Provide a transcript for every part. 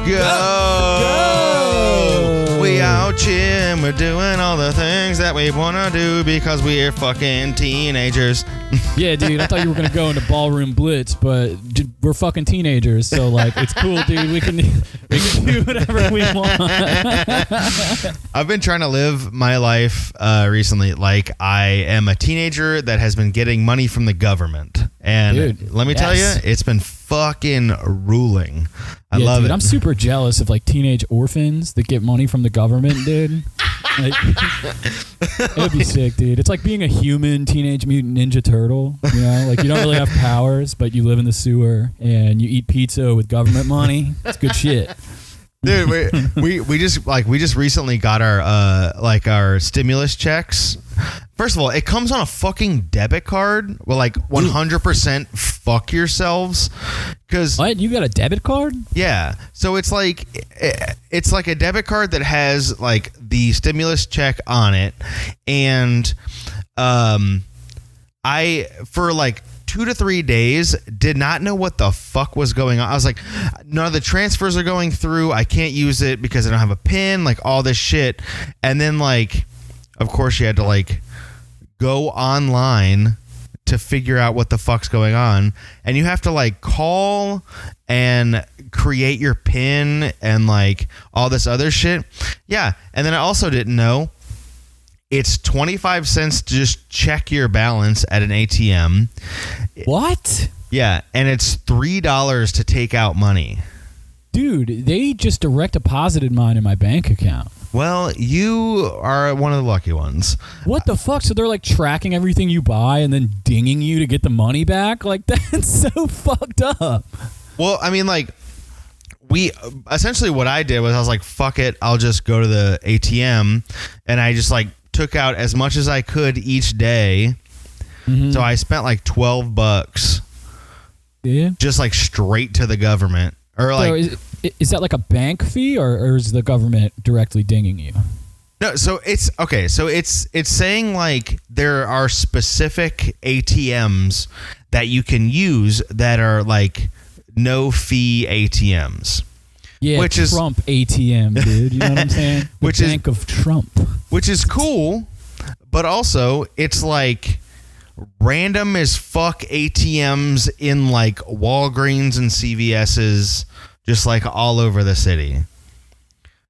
Go. We out here and we're doing all the things that we want to do because we're fucking teenagers. Yeah, dude, I thought you were going to go into Ballroom Blitz, but we're fucking teenagers, so, like, it's cool, dude. We can do whatever we want. I've been trying to live my life recently like I am a teenager that has been getting money from the government. And dude, let me tell you, it's been fucking ruling. I love it. I'm super jealous of, like, teenage orphans that get money from the government, dude. Like, it'd be sick, dude. It's like being a human Teenage Mutant Ninja Turtle, you know? Like, you don't really have powers, but you live in the sewer and you eat pizza with government money. It's good shit. Dude, we just recently got our stimulus checks. First of all, it comes on a fucking debit card. Well, like 100% fuck yourselves. Cause what? You got a debit card? Yeah. So it's like a debit card that has like the stimulus check on it, and I for like 2 to 3 days did not know what the fuck was going on. I was like, none of the transfers are going through. I can't use it because I don't have a PIN, like all this shit. And then, like, of course you had to like go online to figure out what the fuck's going on. And you have to like call and create your PIN and like all this other shit. Yeah. And then I also didn't know it's 25 cents to just check your balance at an ATM. What? Yeah, and it's $3 to take out money. Dude, they just direct deposited mine in my bank account. Well, you are one of the lucky ones. What the fuck? So they're like tracking everything you buy and then dinging you to get the money back? Like, that's so fucked up. Well, I mean, like, essentially what I did was I was like, fuck it, I'll just go to the ATM, and I just like took out as much as I could each day. Mm-hmm. So I spent like $12. Yeah. Just like straight to the government. Or like, so is that like a bank fee or is the government directly dinging you? No, so it's okay. So it's saying like there are specific ATMs that you can use that are like no fee ATMs. Yeah, which Trump ATM, dude. You know what I'm saying? The Bank of Trump. Which is cool, but also it's like random as fuck ATMs in like Walgreens and CVS's, just like all over the city.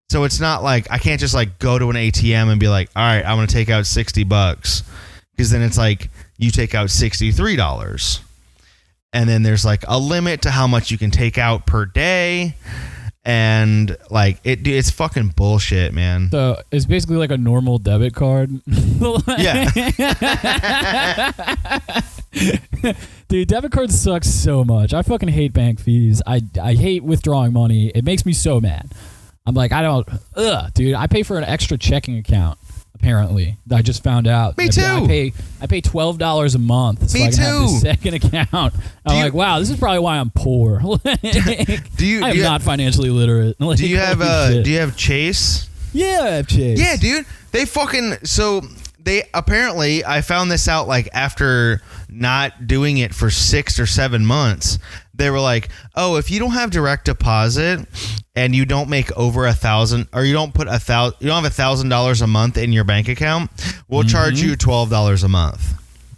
So it's not like I can't just like go to an ATM and be like, all right, I'm going to take out $60, because then it's like you take out $63. And then there's like a limit to how much you can take out per day. And like it's fucking bullshit, man. So it's basically like a normal debit card. Yeah. Dude, debit cards suck so much. I fucking hate bank fees. I hate withdrawing money. It makes me so mad. I'm like, dude, I pay for an extra checking account. Apparently, I just found out. Me too. I pay $12 a month so I can have this second account. I'm like, wow, this is probably why I'm poor. I'm not financially literate. Like, do you have Chase? Yeah, I have Chase. Yeah, dude. Apparently, I found this out like after not doing it for 6 or 7 months. They were like, oh, if you don't have direct deposit and you don't make over $1,000, or you don't put you don't have $1,000 a month in your bank account, we'll charge you $12 a month.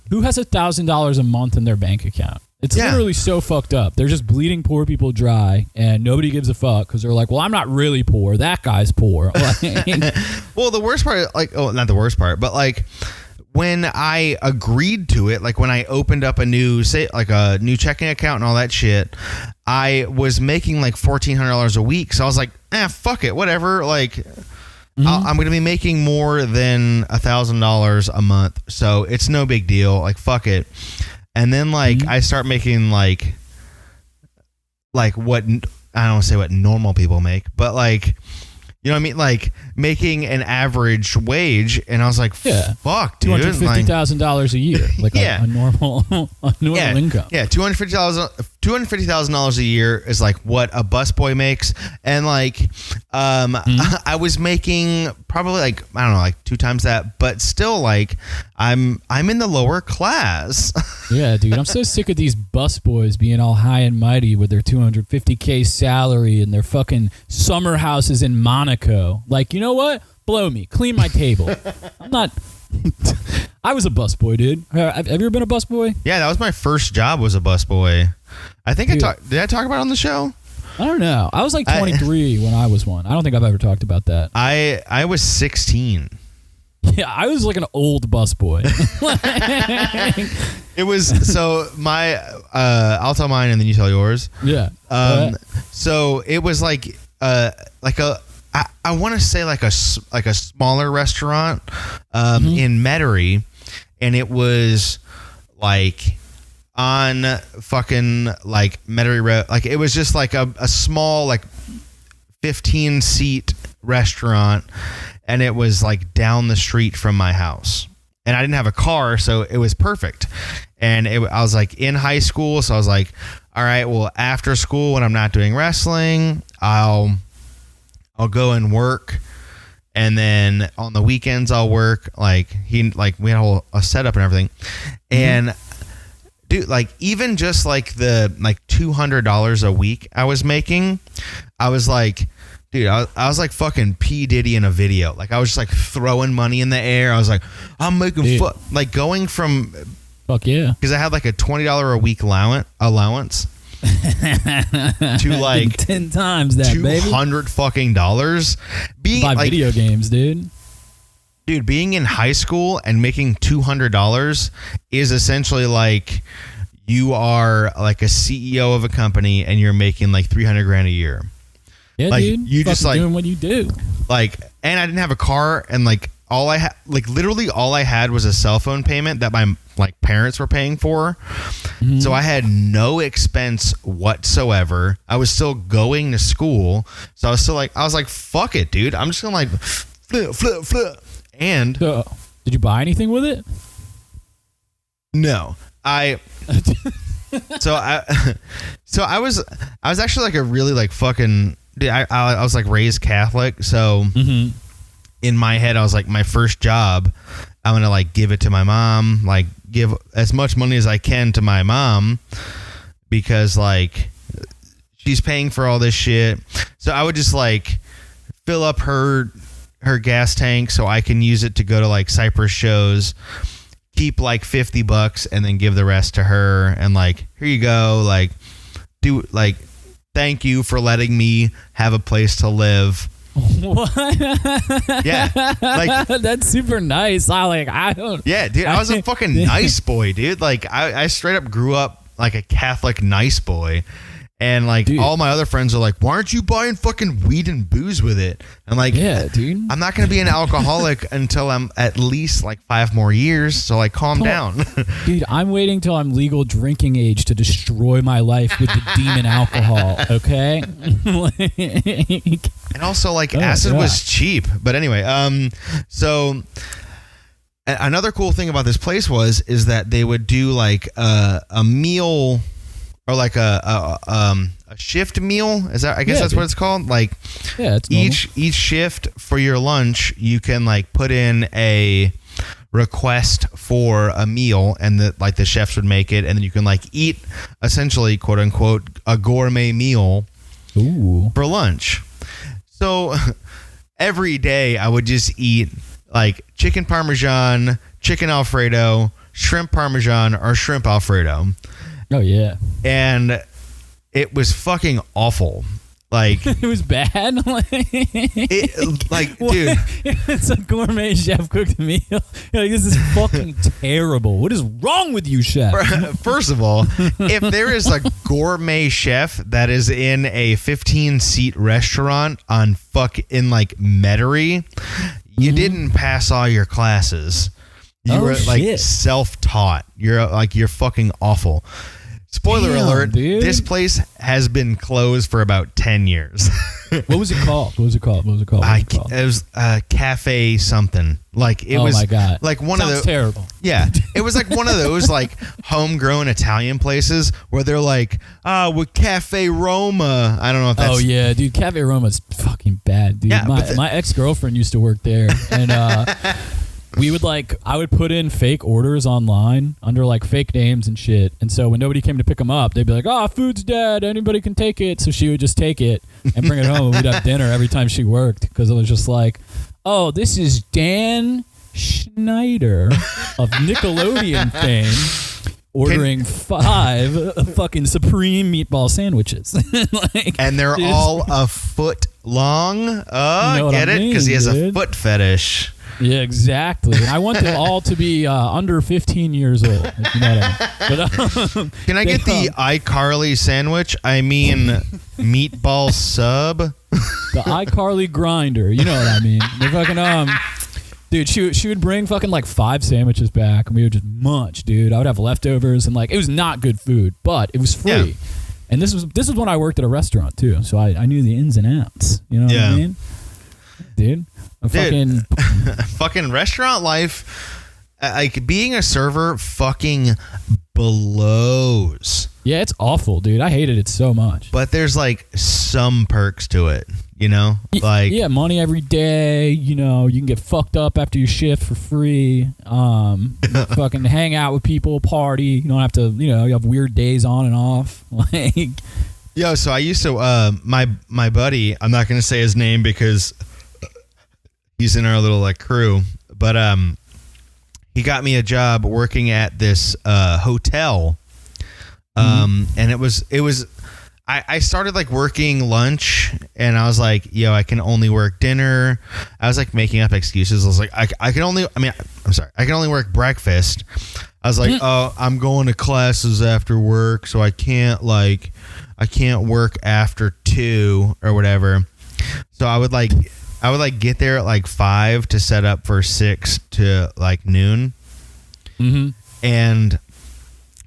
Who has $1,000 a month in their bank account? It's literally so fucked up. They're just bleeding poor people dry, and nobody gives a fuck because they're like, well, I'm not really poor. That guy's poor. Well, the worst part, like, oh, not the worst part, but like, when I agreed to it, like when I opened up a new checking account and all that shit, I was making like $1,400 a week. So I was like, fuck it, whatever. Like, I'm going to be making more than $1,000 a month. So it's no big deal. Like, fuck it. And then like I start making like what, I don't want to say what normal people make, but like, you know what I mean? Like making an average wage, and I was like, "Fuck, dude!" $250,000 a year, like a normal income. Yeah, $250,000 $250,000 a year is like what a busboy makes, and like I was making probably like I don't know like 2 times that, but still like I'm in the lower class. Yeah, dude, I'm so sick of these busboys being all high and mighty with their $250K salary and their fucking summer houses in Monaco. Like, you know what? Blow me, clean my table. I'm not. I was a busboy, dude. Have you ever been a busboy? Yeah, that was my first job. Was a busboy. I think Dude. did I talk about it on the show? I don't know. I was like 23 when I was one. I don't think I've ever talked about that. I was 16. Yeah, I was like an old busboy. It was so my I'll tell mine and then you tell yours. Yeah. So it was like a I want to say like a smaller restaurant in Metairie, and it was like on fucking like Metairie Road. Like it was just like a small like 15-seat restaurant, and it was like down the street from my house. And I didn't have a car, so it was perfect. And I was like in high school, so I was like, all right, well, after school when I'm not doing wrestling, I'll go and work, and then on the weekends I'll work. Like we had a setup and everything, and dude, like even just like the like $200 a week I was making, I was like, dude, I was like fucking P Diddy in a video. Like I was just like throwing money in the air. I was like, I'm making like going from fuck yeah, because I had like a $20 a week allowance. To like 10 times that, baby. $200 fucking dollars. Being buy like, video games, dude. Dude, being in high school and making $200 is essentially like you are like a CEO of a company and you're making like $300,000 a year. Yeah, like, dude. You just like doing what you do. Like, and I didn't have a car, and like all I had, like literally all I had was a cell phone payment that my like parents were paying for. So I had no expense whatsoever. I was still going to school, so I was like, fuck it, dude. I'm just gonna like flip. And did you buy anything with it? No, so I was actually like a really like fucking. Dude, I was like raised Catholic, so in my head I was like, my first job, I'm gonna like give it to my mom, like give as much money as I can to my mom, because like she's paying for all this shit. So I would just like fill up her gas tank so I can use it to go to like Cypress shows, keep like $50 and then give the rest to her, and like, here you go, like do like thank you for letting me have a place to live. What? Yeah, like that's super nice. I don't. Yeah, dude, I was a fucking nice boy, dude. Like I straight up grew up like a Catholic nice boy, and like dude, all my other friends are like, why aren't you buying fucking weed and booze with it? I'm like, yeah, dude, I'm not gonna be an alcoholic until I'm at least like 5 more years. So like, calm down. Dude, I'm waiting till I'm legal drinking age to destroy my life with the demon alcohol. Okay. And also like acid was cheap. But anyway, so another cool thing about this place is that they would do like a meal, or like a shift meal. Is that, I guess that's what it's called? Like it's each shift for your lunch, you can like put in a request for a meal, and the chefs would make it, and then you can like eat essentially, quote unquote, a gourmet meal for lunch. So every day I would just eat like chicken parmesan, chicken Alfredo, shrimp parmesan, or shrimp Alfredo. Oh yeah. And it was fucking awful. Like it was bad. Dude, it's a gourmet chef cooked meal. You're like, this is fucking terrible. What is wrong with you, chef? First of all, if there is a gourmet chef that is in a 15-seat restaurant in like Metairie, you didn't pass all your classes. You were like self-taught. You're fucking awful. Spoiler Damn, alert, dude. this place has been closed for about 10 years. What was it called? It was Cafe something. Like it oh was my God. like one Sounds of the terrible. Yeah, it was like one of those like homegrown Italian places where they're like, with Cafe Roma. I don't know if that's Oh yeah, dude, Cafe Roma's fucking bad, dude. Yeah, My ex-girlfriend used to work there, and I would put in fake orders online under like fake names and shit. And so when nobody came to pick them up, they'd be like, "Oh, food's dead. Anybody can take it." So she would just take it and bring it home. And we'd have dinner every time she worked because it was just like, "Oh, this is Dan Schneider of Nickelodeon fame ordering 5 fucking supreme meatball sandwiches." Like, and they're dude, all a foot long. Oh, You know what get I it? mean, Because he has a dude. foot fetish. Yeah, exactly. And I want them all to be under 15 years old. If you know what I mean. But, Can I get the iCarly sandwich? I mean, meatball sub. the iCarly grinder. You know what I mean. They're fucking dude, she would bring fucking like 5 sandwiches back, and we would just munch, dude. I would have leftovers, and like it was not good food, but it was free. Yeah. And this was when I worked at a restaurant too, so I knew the ins and outs. You know what I mean, dude? Dude, fucking restaurant life, like being a server, fucking blows. Yeah, it's awful, dude. I hated it so much. But there's like some perks to it, you know? Like yeah, money every day. You know, you can get fucked up after your shift for free. Fucking hang out with people, party. You don't have to. You know, you have weird days on and off. Like, yo, so I used to my buddy. I'm not gonna say his name because he's in our little like crew, but he got me a job working at this hotel. And it was I started like working lunch, and I was like, yo, I can only work dinner. I was like making up excuses. I was like, I can only work breakfast. I was like, oh, I'm going to classes after work, so I can't work after 2 or whatever. So I would get there at like 5 to set up for 6 to like noon. mm-hmm. And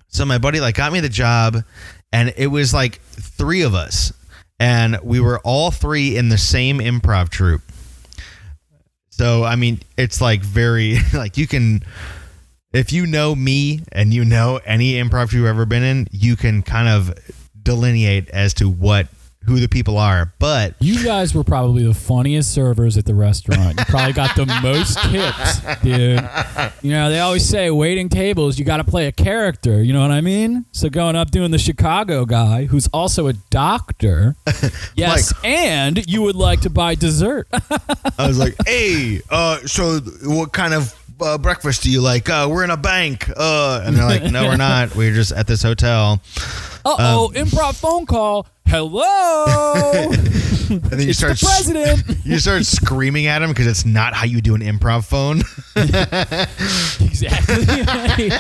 so my buddy like got me the job, and it was like 3 of us, and we were all 3 in the same improv troupe. So I mean, it's like very like you can, if you know me and you know any improv you've ever been in, you can kind of delineate as to who the people are. But You guys were probably the funniest servers at the restaurant. You probably got the most tips, dude. You know, they always say waiting tables, you got to play a character. You know what I mean? So going up doing the Chicago guy, who's also a doctor. Yes, Mike. And you would like to buy dessert. I was like, hey, so what kind of breakfast do you like? We're in a bank. And they're like, no, we're not. We're just at this hotel. Improv phone call. Hello. And then you It's start the president. You start screaming at him because it's not how you do an improv phone. Exactly.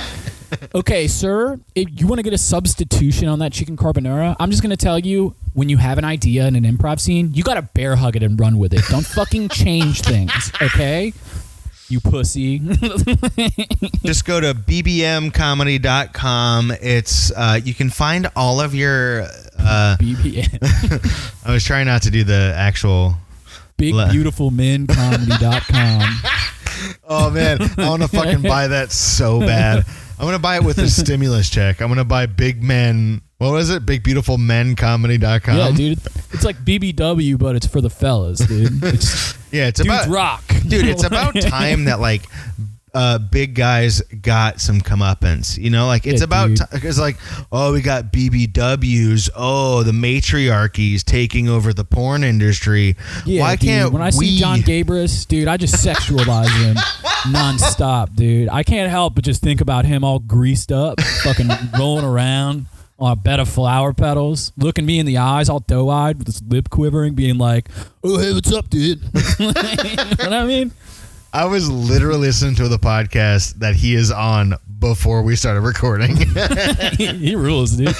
Okay, sir, if you want to get a substitution on that chicken carbonara, I'm just going to tell you, when you have an idea in an improv scene, you got to bear hug it and run with it. Don't fucking change things, okay? You pussy. Just go to bbmcomedy.com. It's you can find all of your BBM. I was trying not to do the actual BigBeautifulMenComedy.com. Oh man, I want to fucking buy that so bad. I'm going to buy it with a stimulus check. I'm going to buy Big Men. What was it? BigBeautifulMenComedy.com. Yeah, dude. It's like BBW, but it's for the fellas, dude. It's it's dudes about rock. Dude, it's about time that like big guys got some comeuppance, you know, like it's Yeah, about dude. it's like, oh, we got BBWs, oh, the matriarchy's taking over the porn industry. Yeah, Why dude, can't when I we see John Gabris, dude, I just sexualize him nonstop, dude. I can't help but just think about him all greased up, fucking rolling around on a bed of flower petals, looking me in the eyes, all doe-eyed with his lip quivering, being like, "Oh, hey, what's up, dude?" You know what I mean? I was literally listening to the podcast that he is on before we started recording. He rules, dude.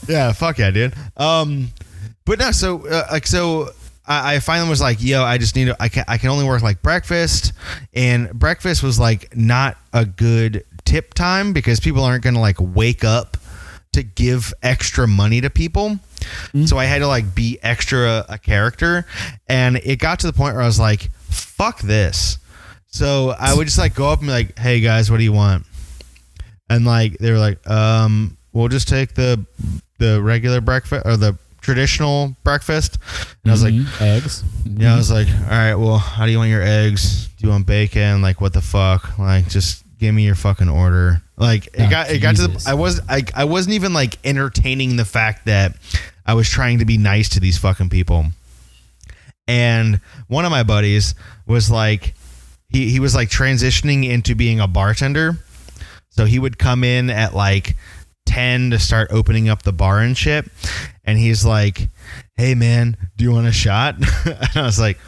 Yeah, fuck yeah, dude. But no, so I finally was like, yo, I just need to, I can only work like breakfast, and breakfast was like not a good tip time because people aren't gonna like wake up to give extra money to people. So I had to like be extra a character, and it got to the point where I was like, fuck this. So I would just like go up and be like, hey guys, what do you want? And like they were like, we'll just take the regular breakfast or the traditional breakfast. And I was like, eggs. Yeah, I was like, all right, well, how do you want your eggs? Do you want bacon? Like, what the fuck? Like, just give me your fucking order. Like, it got to the I wasn't even like entertaining the fact that I was trying to be nice to these fucking people. And one of my buddies was like, he was like transitioning into being a bartender. So he would come in at like 10 to start opening up the bar and shit. And he's like, hey man, do you want a shot? And I was like,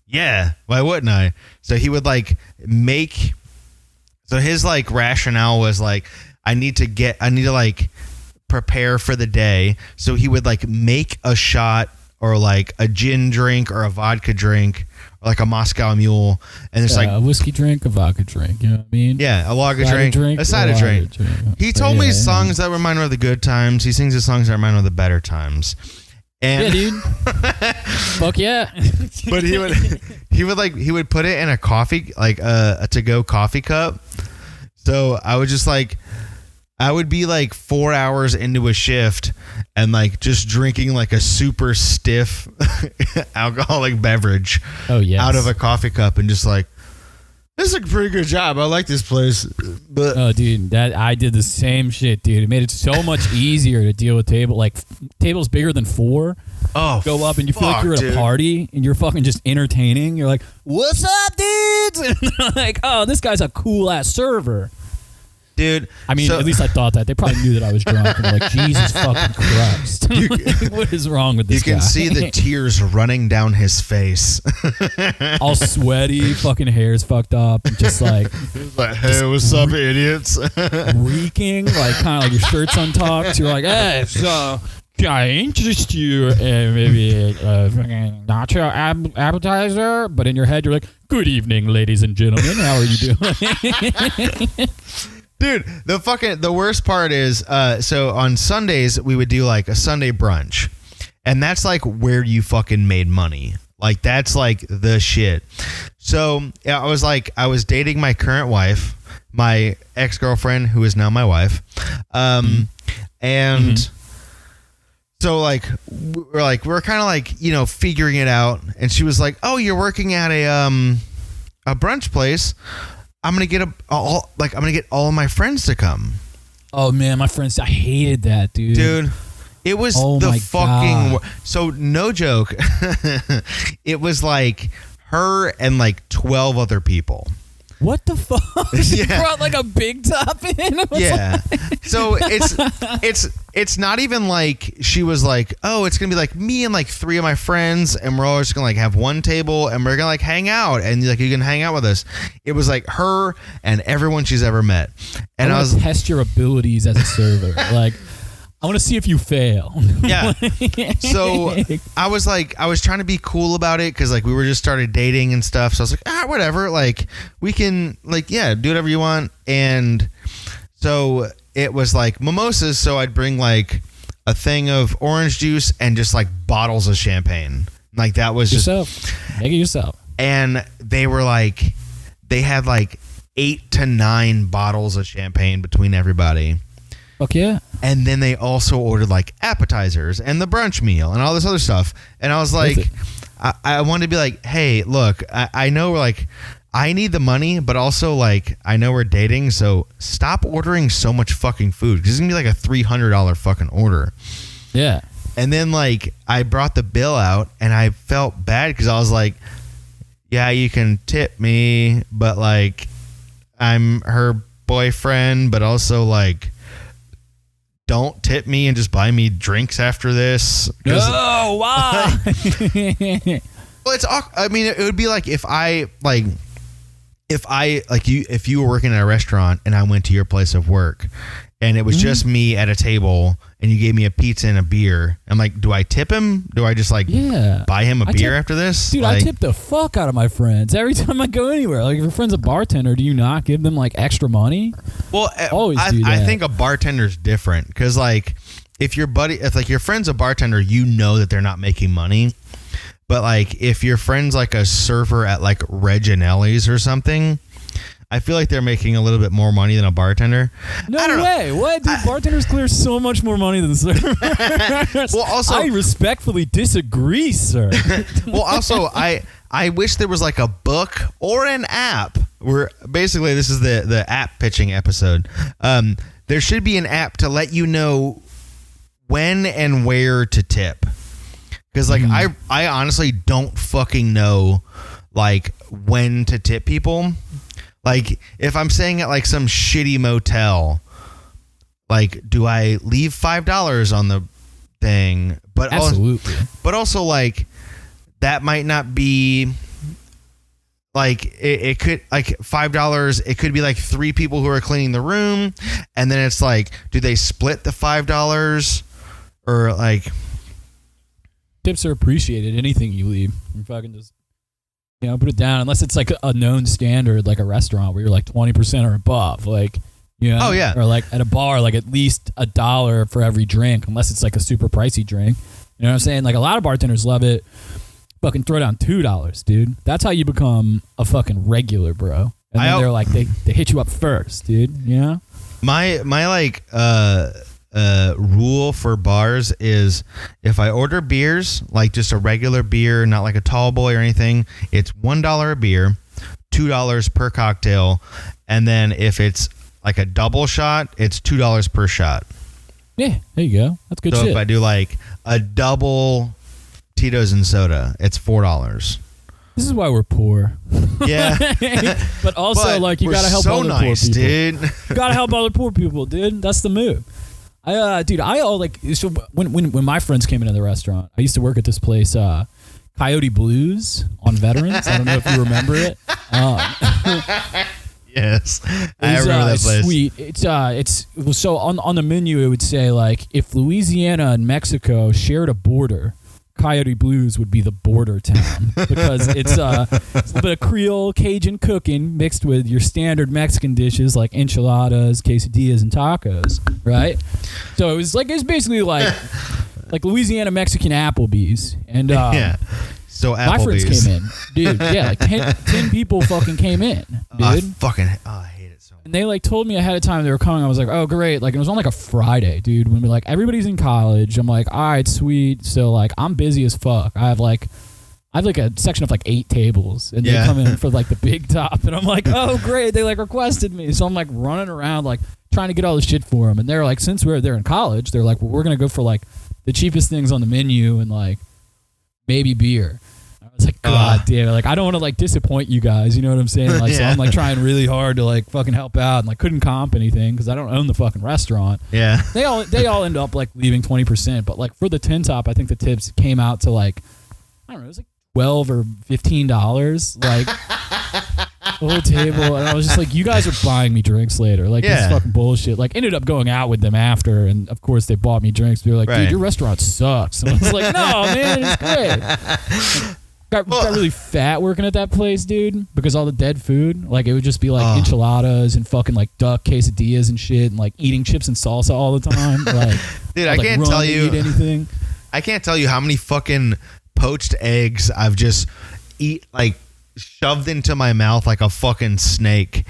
yeah, why wouldn't I? So he would like so his like rationale was like, I need to like prepare for the day. So he would like make a shot or like a gin drink or a vodka drink or like a Moscow Mule, and it's like a whiskey drink, a vodka drink. You know what I mean? Yeah, a lager drink, a cider drink. He told me songs that remind him of the good times. He sings the songs that remind him of the better times. And yeah, dude. Fuck yeah. But he would put it in a coffee, like a to-go coffee cup. So I would be like 4 hours into a shift and like just drinking like a super stiff alcoholic beverage out of a coffee cup and just like, this is a pretty good job. I like this place. But oh, dude, I did the same shit, dude. It made it so much easier to deal with tables bigger than 4. Oh, go up and you feel like you're at a party and you're fucking just entertaining. You're like, what's up, dudes? And they're like, oh, this guy's a cool ass server. Dude, I mean, at least I thought that. They probably knew that I was drunk. And they're like, Jesus fucking Christ. Like, what is wrong with this guy? You can see the tears running down his face. All sweaty, fucking hair's fucked up. And just like, hey, what's up, idiots? Reeking, like kind of like your shirt's untucked. You're like, hey, so can I interest you in maybe a nacho appetizer? But in your head, you're like, good evening, ladies and gentlemen. How are you doing? Dude, the worst part is, so on Sundays, we would do like a Sunday brunch. And that's like where you fucking made money. Like, that's like the shit. So I was dating my current wife, my ex-girlfriend, who is now my wife. And so like, we're kind of like, you know, figuring it out. And she was like, oh, you're working at a brunch place. I'm gonna get all of my friends to come. Oh man, my friends, I hated that, dude. Dude, it was so no joke. It was like her and like 12 other people. What the fuck? She brought like a big top in. Yeah. So it's not even like she was like, oh, it's gonna be like me and like 3 of my friends, and we're all just gonna like have one table and we're gonna like hang out, and like you can hang out with us. It was like her and everyone she's ever met. And I was test your abilities as a server. Like, I want to see if you fail. Yeah. So I was trying to be cool about it because like we were just started dating and stuff. So I was like, whatever. Like we can like, yeah, do whatever you want. And so it was like mimosas. So I'd bring like a thing of orange juice and just like bottles of champagne. Like that was make it yourself. And they were like, they had like 8 to 9 bottles of champagne between everybody. Fuck yeah. And then they also ordered like appetizers and the brunch meal and all this other stuff. And I was like, I wanted to be like, hey, look, I know we're like, I need the money, but also like, I know we're dating, so stop ordering so much fucking food. Because it's going to be like a $300 fucking order. Yeah. And then like, I brought the bill out and I felt bad because I was like, yeah, you can tip me, but like, I'm her boyfriend, but also like, don't tip me and just buy me drinks after this. No, why? Well, it's. I mean, it would be like if you were working at a restaurant and I went to your place of work, and it was just me at a table, and you gave me a pizza and a beer. I'm like, do I tip him? Do I just like buy him a beer after this? Dude, like, I tip the fuck out of my friends every time I go anywhere. Like, if your friend's a bartender, do you not give them like extra money? Well, always do that. I think a bartender's different because like if your friend's a bartender, you know that they're not making money. But like if your friend's like a server at like Reginelli's or something, I feel like they're making a little bit more money than a bartender. No way. What? Dude, bartenders clear so much more money than servers. Well, also, I respectfully disagree, sir. Well, also, I wish there was like a book or an app where basically this is the app pitching episode. There should be an app to let you know when and where to tip. Because like I honestly don't fucking know like when to tip people. Like, if I'm staying at, like, some shitty motel, like, do I leave $5 on the thing? But absolutely. But also, like, that might not be, like, it could, like, $5, it could be, like, 3 people who are cleaning the room, and then it's, like, do they split the $5? Or, like... Tips are appreciated. Anything you leave. You fucking just... put it down unless it's like a known standard, like a restaurant where you're like 20% or above, like, Oh yeah. Or like at a bar, like at least $1 for every drink, unless it's like a super pricey drink. You know what I'm saying? Like a lot of bartenders love it. Fucking throw down $2, dude. That's how you become a fucking regular, bro. And then they're like, they hit you up first, dude. Yeah. My like rule for bars is if I order beers, like just a regular beer, not like a tall boy or anything, it's $1 a beer, $2 per cocktail, and then if it's like a double shot, it's $2 per shot. Yeah, there you go. That's good shit. So if I do like a double Tito's and soda, it's $4. This is why we're poor. Yeah. But also, like, you gotta help so other nice, poor people. Dude. You gotta help other poor people, dude. That's the move. When my friends came into the restaurant, I used to work at this place, Coyote Blues on Veterans. I don't know if you remember it. Yes, I remember that place. Sweet. It's so on the menu it would say like if Louisiana and Mexico shared a border, Coyote Blues would be the border town because it's a bit of Creole Cajun cooking mixed with your standard Mexican dishes like enchiladas, quesadillas, and tacos, right? So it's basically like Louisiana Mexican Applebee's, and yeah. So Applebee's. My friends came in, dude. Yeah, like 10 people fucking came in, dude. I hate it so much. And they like told me ahead of time they were coming. I was like, oh great. Like it was on like a Friday, dude. When we're like everybody's in college. I'm like, all right, sweet. So like I'm busy as fuck. I have like a section of like 8 tables, and they come in for like the big top, and I'm like, oh great. They like requested me, so I'm like running around like trying to get all this shit for them. And they're like, since they're in college, they're like, well, we're gonna go for like the cheapest things on the menu and like maybe beer. I was like, God damn it. Like, I don't want to like disappoint you guys. You know what I'm saying? Like, so I'm like trying really hard to like fucking help out and like couldn't comp anything because I don't own the fucking restaurant. Yeah. They all end up like leaving 20%. But like for the 10 top, I think the tips came out to like, I don't know, it was like $12 or $15. Like, the whole table. And I was just like, you guys are buying me drinks later. Like, this is fucking bullshit. Like, ended up going out with them after. And of course, they bought me drinks. They were like, dude, your restaurant sucks. And I was like, no, man, it's great. Got really fat working at that place, dude, because all the dead food. Like, it would just be like enchiladas and fucking like duck quesadillas and shit, and like eating chips and salsa all the time. Like, dude, I can't tell you anything. I can't tell you how many fucking poached eggs I've just shoved into my mouth like a fucking snake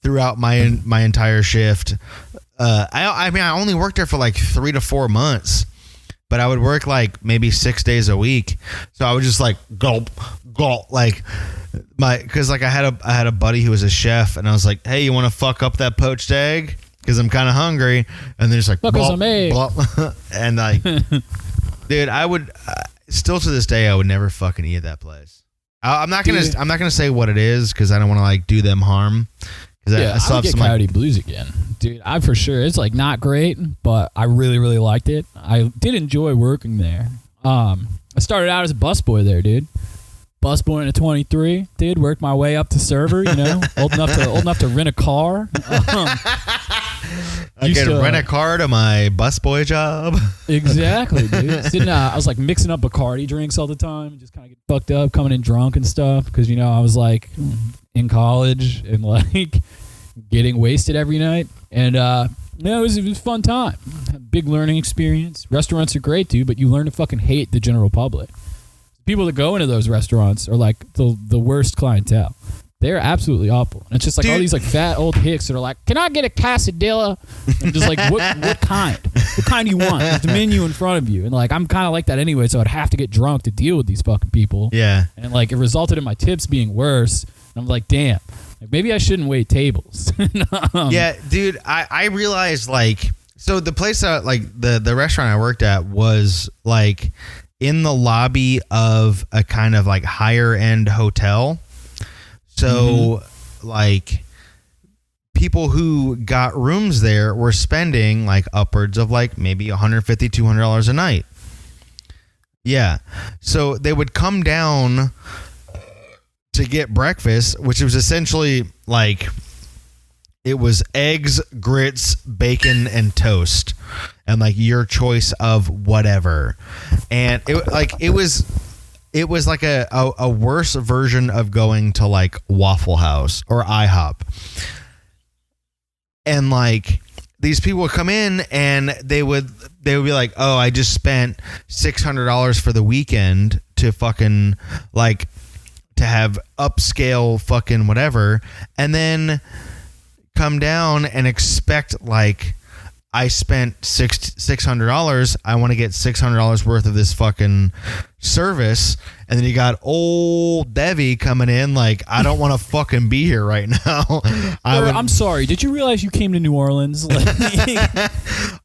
throughout my entire shift. I mean, I only worked there for like 3 to 4 months. But I would work like maybe 6 days a week, so I would just like gulp, like because like I had a buddy who was a chef, and I was like, hey, you want to fuck up that poached egg? Because I'm kind of hungry, and they're just like, and like, dude, I would still to this day I would never fucking eat at that place. I'm not gonna say what it is because I don't want to like do them harm. Yeah, I would get Coyote Blues again. Dude, I for sure. It's like not great, but I really, really liked it. I did enjoy working there. I started out as a busboy there, dude. Busboy in a 23, dude. Worked my way up to server, you know, old enough to rent a car. I can rent a car to my busboy job. Exactly, dude. I was like mixing up Bacardi drinks all the time, just kind of get fucked up, coming in drunk and stuff, because I was like in college and like getting wasted every night, and it was a fun time. Big learning experience. Restaurants are great, dude, but you learn to fucking hate the general public. People that go into those restaurants are like the worst clientele. They're absolutely awful. And it's just like all these like fat old hicks that are like, "Can I get a quesadilla?" And just like, what kind? What kind do you want? There's the menu in front of you. And like, I'm kind of like that anyway, so I'd have to get drunk to deal with these fucking people. Yeah. And like, it resulted in my tips being worse. And I'm like, damn, like, maybe I shouldn't wait tables. Yeah, dude, I realized like, so the place that like the restaurant I worked at was like in the lobby of a kind of like higher end hotel. So like people who got rooms there were spending like upwards of like maybe $150, $200 a night. Yeah. So they would come down to get breakfast, which was essentially like, it was eggs, grits, bacon, and toast, and like your choice of whatever. And it was like a worse version of going to like Waffle House or IHOP. And like these people would come in and they would be like, "Oh, I just spent $600 for the weekend to fucking like to have upscale fucking whatever," and then come down and expect like, I spent $600. I want to get $600 worth of this fucking service. And then you got old Debbie coming in like, "I don't want to fucking be here right now." I'm sorry. Did you realize you came to New Orleans? Like,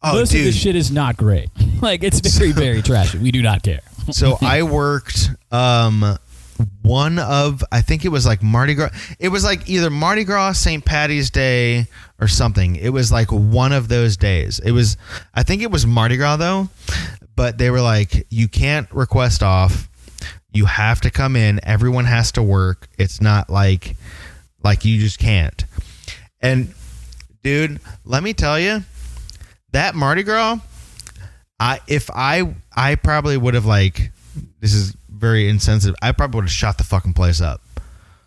most of this shit is not great. Like, it's very, very trashy. We do not care. So I worked one of, I think it was like Mardi Gras. It was like either Mardi Gras, St. Patty's Day, or something. It was like one of those days. I think it was Mardi Gras though, but they were like, "You can't request off. You have to come in. Everyone has to work. It's not like you just can't." And dude, let me tell you, that Mardi Gras, I probably would have like, this is very insensitive, I probably would have shot the fucking place up.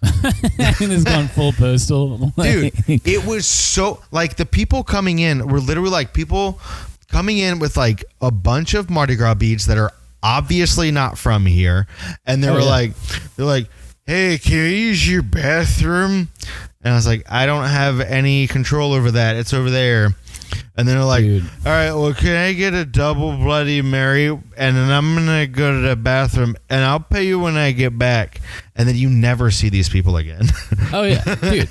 And it's gone full postal. Dude, it was so like, the people coming in were literally like people coming in with like a bunch of Mardi Gras beads that are obviously not from here, and they're like, "Hey, can I use your bathroom?" And I was like, "I don't have any control over that. It's over there." And then they're like, "Dude, all right, well, can I get a double Bloody Mary? And then I'm going to go to the bathroom and I'll pay you when I get back." And then you never see these people again. Oh, yeah. Dude,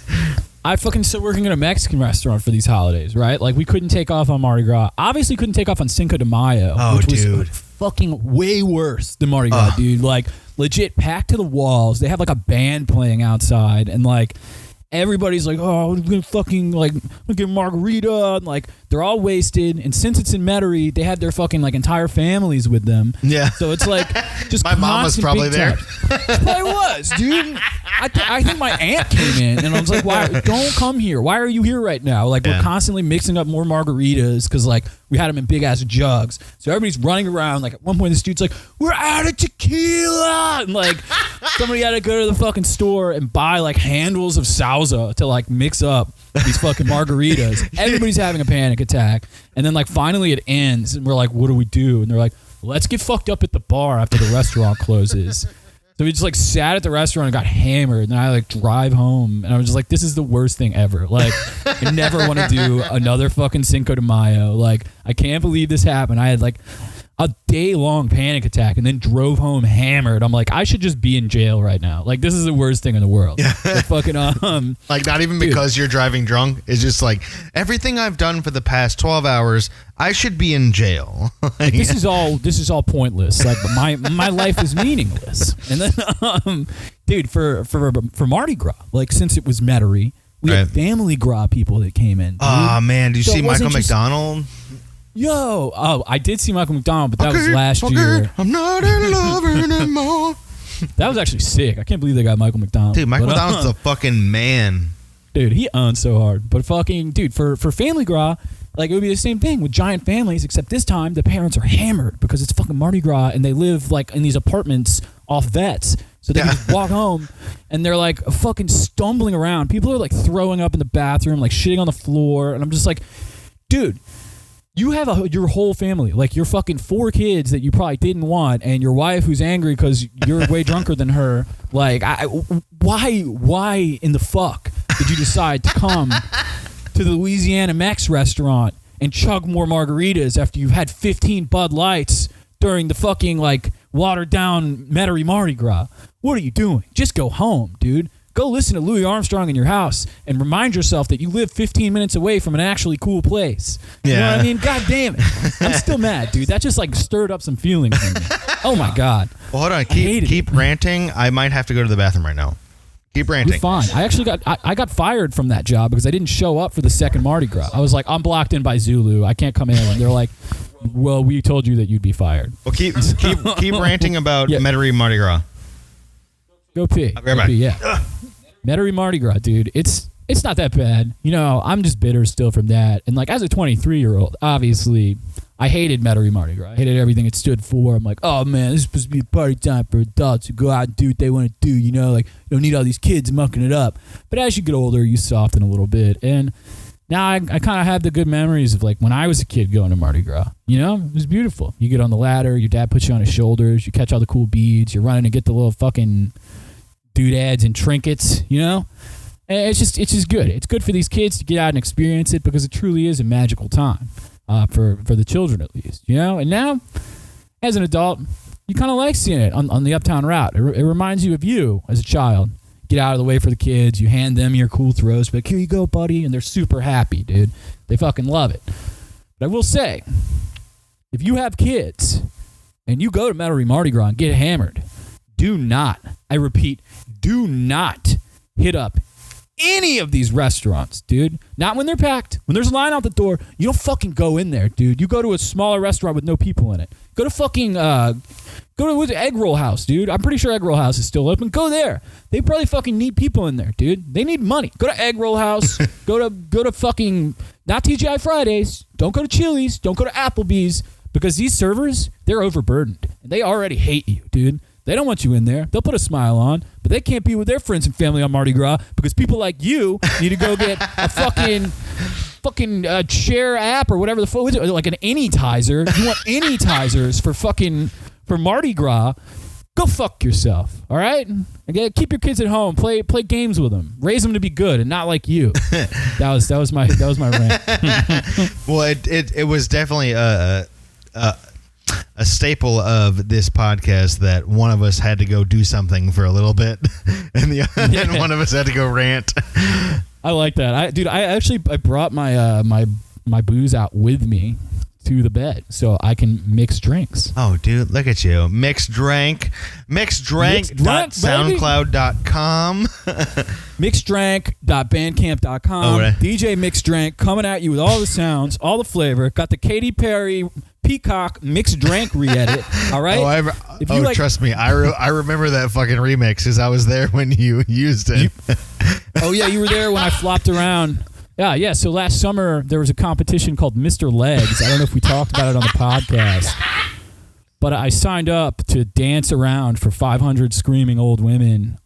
I fucking still working in a Mexican restaurant for these holidays, right? Like, we couldn't take off on Mardi Gras. Obviously couldn't take off on Cinco de Mayo, which was fucking way worse than Mardi Gras, dude. Like, legit packed to the walls. They have like a band playing outside, and like, everybody's like, "Oh, we're gonna fucking like get a margarita," and like, they're all wasted. And since it's in Metairie, they had their fucking like entire families with them. Yeah. So it's like, just my mom was probably there. It probably was, dude. I think my aunt came in, and I was like, "Why? Don't come here. Why are you here right now?" Like, we're constantly mixing up more margaritas because like we had them in big ass jugs. So everybody's running around. Like, at one point, this dude's like, "We're out of tequila," and like somebody had to go to the fucking store and buy like handles of salsa to like mix up these fucking margaritas. Everybody's having a panic attack, and then like finally it ends, and we're like, "What do we do?" And they're like, "Let's get fucked up at the bar after the restaurant closes." So we just like sat at the restaurant and got hammered, and I like drive home, and I was just like, "This is the worst thing ever." Like, I never want to do another fucking Cinco de Mayo. Like, I can't believe this happened. I had like a day-long panic attack and then drove home hammered. I'm like, I should just be in jail right now. Like, this is the worst thing in the world. Yeah. Like, fucking like, not even because you're driving drunk. It's just like, everything I've done for the past 12 hours, I should be in jail. Like, this is all pointless. Like, my life is meaningless. And then dude, for Mardi Gras, like, since it was Metairie, we had Family Gras people that came in. Oh man, do you see Michael McDonald? I did see Michael McDonald, but that was last year. I'm not in love anymore. That was actually sick. I can't believe they got Michael McDonald. Dude, Michael McDonald's a fucking man. Dude, he owns so hard. But fucking, dude, for family gras, like, it would be the same thing with giant families, except this time the parents are hammered because it's fucking Mardi Gras and they live, like, in these apartments off vets. So they can just walk home and they're, like, fucking stumbling around. People are, like, throwing up in the bathroom, like, shitting on the floor. And I'm just like, dude, you have your whole family, like, your fucking 4 kids that you probably didn't want, and your wife who's angry because you're way drunker than her. Like, why in the fuck did you decide to come to the Louisiana Mex restaurant and chug more margaritas after you've had 15 Bud Lights during the fucking, like, watered down Metairie Mardi Gras? What are you doing? Just go home, dude. Go listen to Louis Armstrong in your house and remind yourself that you live 15 minutes away from an actually cool place. You know what I mean? God damn it. I'm still mad, dude. That just, like, stirred up some feelings in me. Oh, my God. Well, hold on. Keep ranting. I might have to go to the bathroom right now. Keep ranting. You're fine. I actually got fired from that job because I didn't show up for the second Mardi Gras. I was like, I'm blocked in by Zulu. I can't come in. And they're like, well, we told you that you'd be fired. Well, keep ranting about Metairie Mardi Gras. Go pee. I'll be right back. Yeah. Metairie Mardi Gras, dude. It's not that bad. You know, I'm just bitter still from that. And, like, as a 23-year-old, obviously, I hated Metairie Mardi Gras. I hated everything it stood for. I'm like, oh, man, this is supposed to be a party time for adults who go out and do what they want to do, you know? Like, you don't need all these kids mucking it up. But as you get older, you soften a little bit. And now I kind of have the good memories of, like, when I was a kid going to Mardi Gras. You know? It was beautiful. You get on the ladder. Your dad puts you on his shoulders. You catch all the cool beads. You're running to get the little fucking doodads and trinkets, you know? And it's just good. It's good for these kids to get out and experience it because it truly is a magical time for the children, at least, you know? And now, as an adult, you kind of like seeing it on the Uptown route. It reminds you of you as a child. Get out of the way for the kids. You hand them your cool throws. Like, here you go, buddy. And they're super happy, dude. They fucking love it. But I will say, if you have kids and you go to Metairie Mardi Gras and get hammered, do not, I repeat, do not hit up any of these restaurants, dude. Not when they're packed. When there's a line out the door, you don't fucking go in there, dude. You go to a smaller restaurant with no people in it. Go to fucking, go to the Egg Roll House, dude. I'm pretty sure Egg Roll House is still open. Go there. They probably fucking need people in there, dude. They need money. Go to Egg Roll House. go to fucking, not TGI Fridays. Don't go to Chili's. Don't go to Applebee's. Because these servers, they're overburdened. And they already hate you, dude. They don't want you in there. They'll put a smile on, but they can't be with their friends and family on Mardi Gras because people like you need to go get a fucking share app or whatever the fuck is it, like an Anytizer. You want Anytizers for Mardi Gras? Go fuck yourself. All right. Okay, keep your kids at home. Play games with them. Raise them to be good and not like you. That was my rant. Well, it was definitely a staple of this podcast that one of us had to go do something for a little bit, and one of us had to go rant. I like that. I brought my my booze out with me to the bed so I can mix drinks. Oh, dude, look at you. Mixed drink. Mixeddrank.soundcloud.com. Mixeddrank.bandcamp.com. Oh, right. DJ Mixed Drink coming at you with all the sounds, all the flavor. Got the Katy Perry Peacock Mixed Drink re-edit. All right? Trust me. I remember that fucking remix because I was there when you used it. Oh, yeah, you were there when I flopped around. Yeah. So last summer, there was a competition called Mr. Legs. I don't know if we talked about it on the podcast. But I signed up to dance around for 500 screaming old women.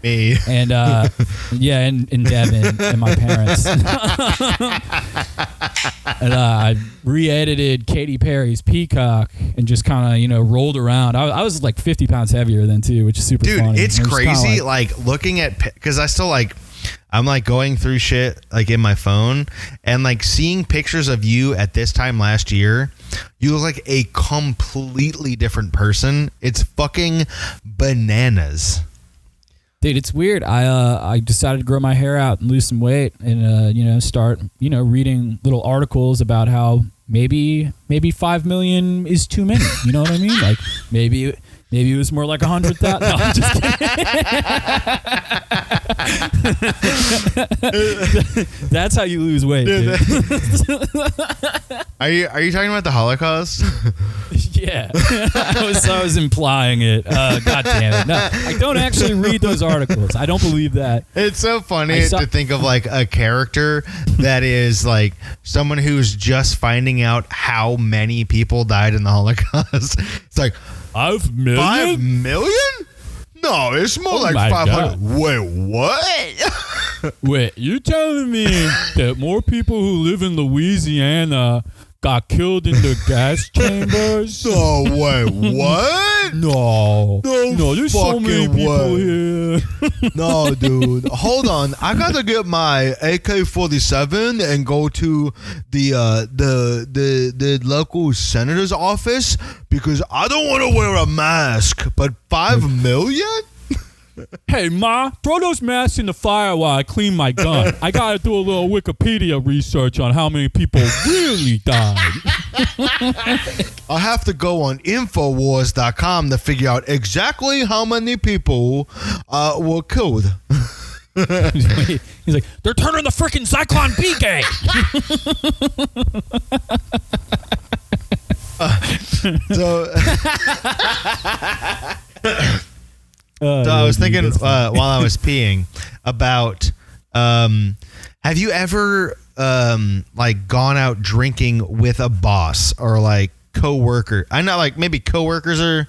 Me. And, and Devin and my parents. And I re-edited Katy Perry's Peacock and just kind of, rolled around. I was like 50 pounds heavier then, too, which is super funny. Dude, it's crazy. Like looking at, because I still I'm like going through shit like in my phone and like seeing pictures of you at this time last year. You look like a completely different person. It's fucking bananas. Dude, it's weird. I decided to grow my hair out and lose some weight and start reading little articles about how maybe 5 million is too many. You know what I mean? Like maybe it was more like 100,000. No, I'm just kidding. That's how you lose weight, dude. Are you talking about the Holocaust? Yeah, I was implying it. God damn it! No, I don't actually read those articles. I don't believe that. It's so funny to think of like a character that is like someone who's just finding out how many people died in the Holocaust. It's like 5 million. 5 million? No, it's more like 500. Wait, what? Wait, you telling me that more people who live in Louisiana got killed in the gas chambers? No, wait, what? No, there's so many people here. No, dude. Hold on. I gotta get my AK-47 and go to the local senator's office because I don't want to wear a mask. But 5 million? Hey, Ma, throw those masks in the fire while I clean my gun. I gotta do a little Wikipedia research on how many people really died. I have to go on Infowars.com to figure out exactly how many people were killed. He's like, they're turning the freaking Zyklon B gay. So I was thinking while I was peeing about have you ever like gone out drinking with a boss or like coworker? I know like maybe coworkers are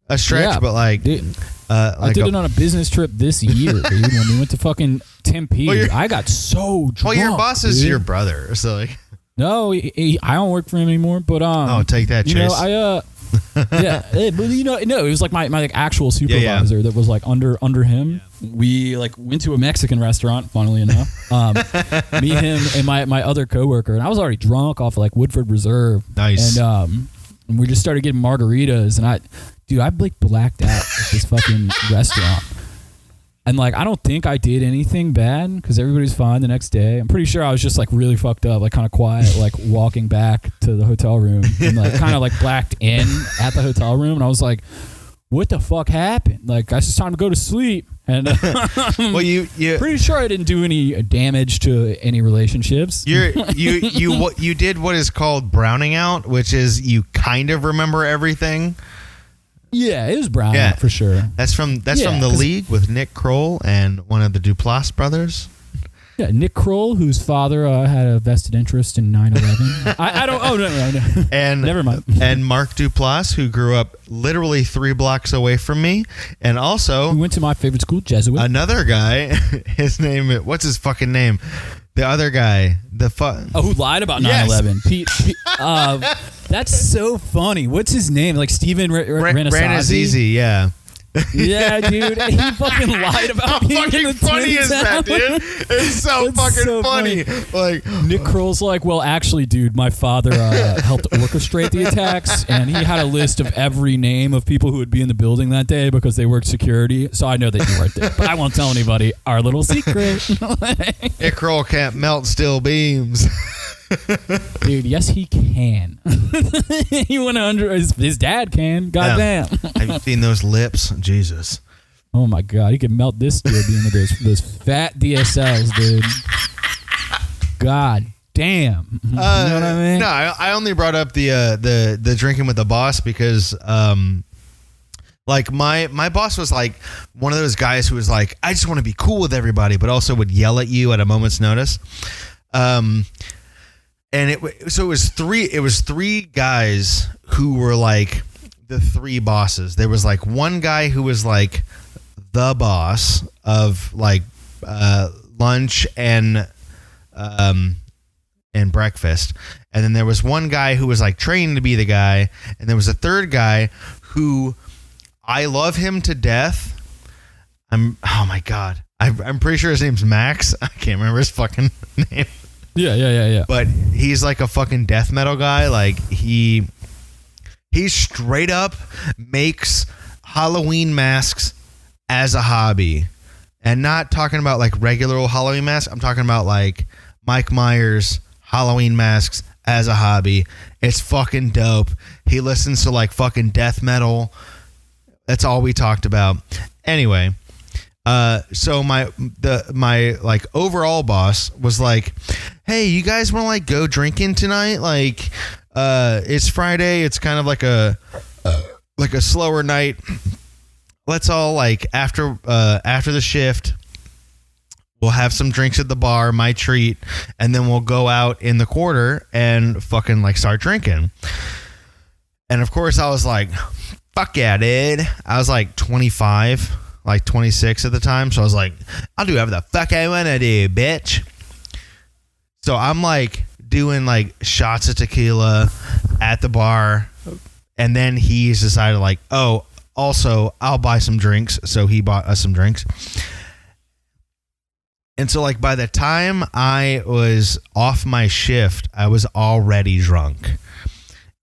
a stretch, but like I did it on a business trip this year, dude. When we went to fucking Tempe, I got so drunk. Well, your boss is your brother, so like. No, I don't work for him anymore. But take that, Chase. You know, but it was like my like actual supervisor that was like under him. Yeah. We like went to a Mexican restaurant, funnily enough. Me, him, and my other coworker, and I was already drunk off of like Woodford Reserve. Nice. And we just started getting margaritas, and I like blacked out at this fucking restaurant. And like, I don't think I did anything bad because everybody's fine the next day. I'm pretty sure I was just like really fucked up, like kind of quiet, like walking back to the hotel room and like kind of like blacked in at the hotel room. And I was like, what the fuck happened? Like, it's just time to go to sleep. And well, you pretty sure I didn't do any damage to any relationships. You did what is called browning out, which is you kind of remember everything. Yeah, it was Brown out for sure. That's from The League with Nick Kroll and one of the Duplass brothers. Yeah, Nick Kroll, whose father had a vested interest in 9/11. I don't. Oh no. And never mind. And Mark Duplass, who grew up literally 3 blocks away from me, and also we went to my favorite school, Jesuit. Another guy, his name. What's his fucking name? The other guy, who lied about 9/11? Pete. That's so funny. What's his name? Like Steven Ranazizi, yeah. Yeah, dude. He fucking lied about being in the How fucking funny is that, dude? It's so fucking funny. Like Nick Kroll's like, well, actually, dude, my father helped orchestrate the attacks, and he had a list of every name of people who would be in the building that day because they worked security. So I know that you weren't there, but I won't tell anybody our little secret. Nick Kroll can't melt steel beams. Dude, yes, he can. He went under. His dad can. Goddamn. Have you seen those lips? Jesus. Oh my God, he could melt this steel beam with those fat DSLs, dude. God damn. You know what I mean? No, I only brought up the drinking with the boss because like my boss was like one of those guys who was like, I just want to be cool with everybody, but also would yell at you at a moment's notice. And it was three guys who were like the 3 bosses. There was like one guy who was like the boss of like lunch and breakfast, and then there was one guy who was like training to be the guy, and there was a third guy who I love him to death. Oh my God, I'm pretty sure his name's Max. I can't remember his fucking name. Yeah. But he's like a fucking death metal guy. Like he straight up makes Halloween masks as a hobby, and not talking about like regular old Halloween masks. I'm talking about like Mike Myers Halloween masks as a hobby. It's fucking dope. He listens to like fucking death metal. That's all we talked about. Anyway, So my like overall boss was like, hey, you guys want to like go drinking tonight? Like, it's Friday. It's kind of like a slower night. Let's all like after the shift, we'll have some drinks at the bar, my treat, and then we'll go out in the quarter and fucking like start drinking. And of course I was like, fuck yeah, dude. I was like 25, like 26 at the time. So I was like, I'll do whatever the fuck I want to do, bitch. So I'm like doing like shots of tequila at the bar. And then he's decided like, oh, also I'll buy some drinks. So he bought us some drinks. And so like by the time I was off my shift, I was already drunk.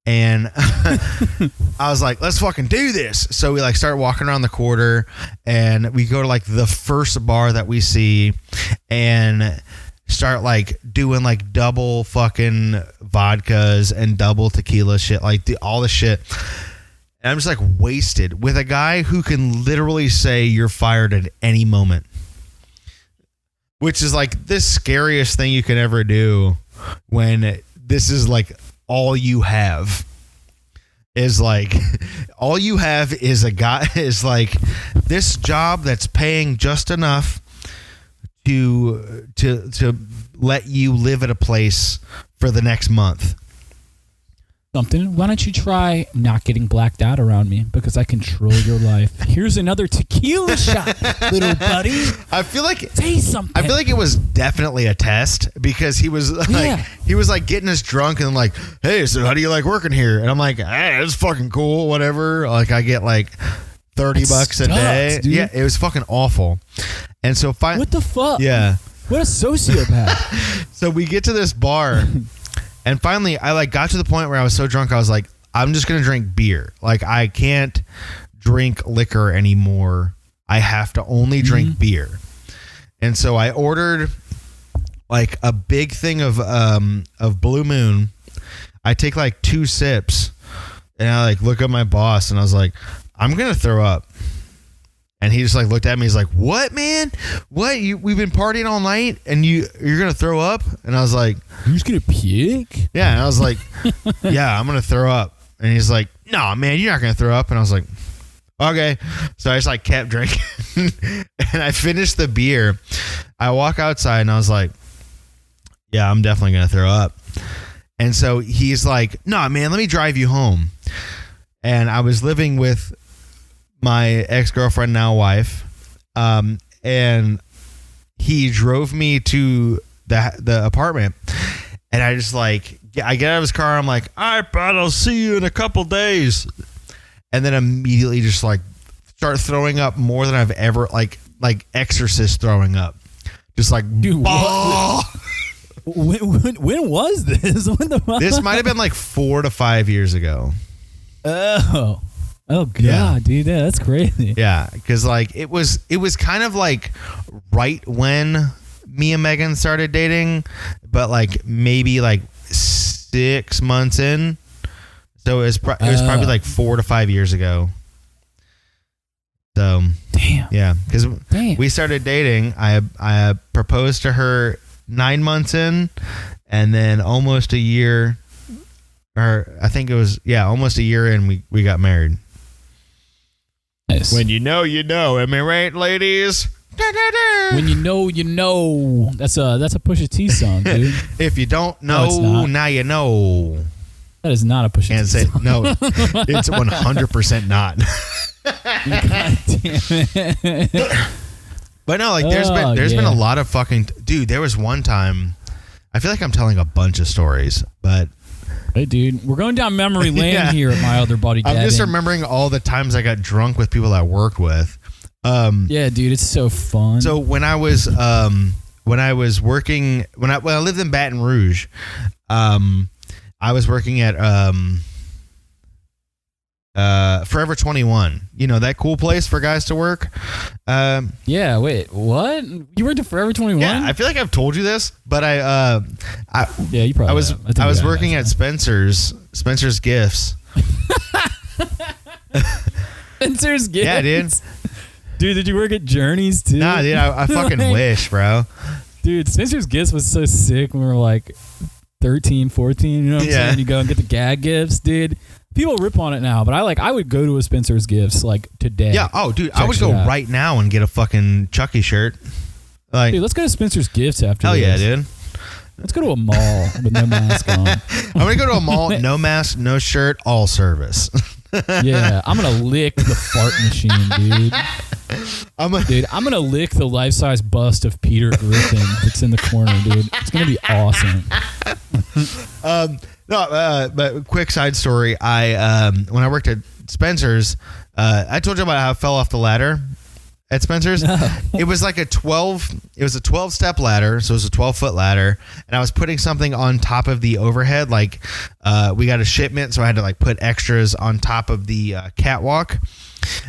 And I was like, let's fucking do this. So we like start walking around the quarter and we go to like the first bar that we see and start like doing like double fucking vodkas and double tequila shit, like all the shit. And I'm just like wasted with a guy who can literally say you're fired at any moment, which is like the scariest thing you can ever do when this is like all you have is like all you have is a guy is like this job that's paying just enough to let you live at a place for the next month. Something. Why don't you try not getting blacked out around me because I control your life? Here's another tequila shot, little buddy. I feel like say something. I feel like it was definitely a test because he was like he was like getting us drunk and like, hey, so how do you like working here? And I'm like, hey, it's fucking cool, whatever. Like I get like $30 a day. Dude. Yeah, it was fucking awful. And so what the fuck? Yeah. What a sociopath. So we get to this bar. And finally, I like got to the point where I was so drunk, I was like, I'm just going to drink beer. Like, I can't drink liquor anymore. I have to only drink beer. And so I ordered like a big thing of Blue Moon. I take like 2 sips and I like look at my boss and I was like, I'm going to throw up. And he just like looked at me. He's like, what, man? What? We've been partying all night and you're going to throw up? And I was like, you're just going to puke? Yeah. And I was like, yeah, I'm going to throw up. And he's like, no, man, you're not going to throw up. And I was like, okay. So I just like kept drinking and I finished the beer. I walk outside and I was like, yeah, I'm definitely going to throw up. And so he's like, no, man, let me drive you home. And I was living with my ex-girlfriend, now wife, and he drove me to the apartment, and I just like I get out of his car. I'm like, all right, bud, I'll see you in a couple days, and then immediately just like start throwing up more than I've ever like Exorcist throwing up, just like dude. When was this? When the fuck? This might have been like 4 to 5 years ago. Oh god, yeah. Dude, that's crazy. Yeah, because like it was kind of like right when me and Megan started dating, but like maybe like 6 months in. So it was probably like 4 to 5 years ago. So damn, yeah, because we started dating. I proposed to her 9 months in, and then almost a year, or I think it was almost a year in, we got married. Nice. When you know, you know. Am I right, ladies? When you know, you know. That's a Pusha T song, dude. If you don't know, now you know. That is not a Pusha T song. No, it's 100% not. God damn it. But no, like there's been a lot of fucking dude. There was one time. I feel like I'm telling a bunch of stories, but. Hey, dude, we're going down memory lane here at my other buddy. I'm just remembering all the times I got drunk with people I worked with. Yeah, dude, it's so fun. So when I was working when I lived in Baton Rouge, I was working at Forever 21. You know, that cool place for guys to work. Yeah, wait, what? You worked at Forever 21? Yeah, I feel like I've told you this, but yeah, you probably I was working at Spencer's Gifts. Spencer's Gifts. Yeah, dude. Dude, did you work at Journeys too? Nah, dude, I fucking wish, bro. Dude, Spencer's Gifts was so sick when we were like 13, 14. You know what I'm saying? You go and get the gag gifts, dude. People rip on it now, but I would go to a Spencer's Gifts like today. Yeah. Oh, dude, I would go right now and get a fucking Chucky shirt. Like, dude, let's go to Spencer's Gifts after hell this. yeah, dude. Let's go to a mall with no mask on. I'm gonna go to a mall, no mask, no shirt, all service. Yeah, I'm gonna lick the fart machine, dude. I'm gonna lick the life-size bust of Peter Griffin that's in the corner, dude. It's gonna be awesome. But quick side story. When I worked at Spencer's, I told you about how I fell off the ladder at Spencer's. No. It was like a 12-step ladder, so it was a 12-foot ladder, and I was putting something on top of the overhead. Like, we got a shipment, so I had to like put extras on top of the catwalk,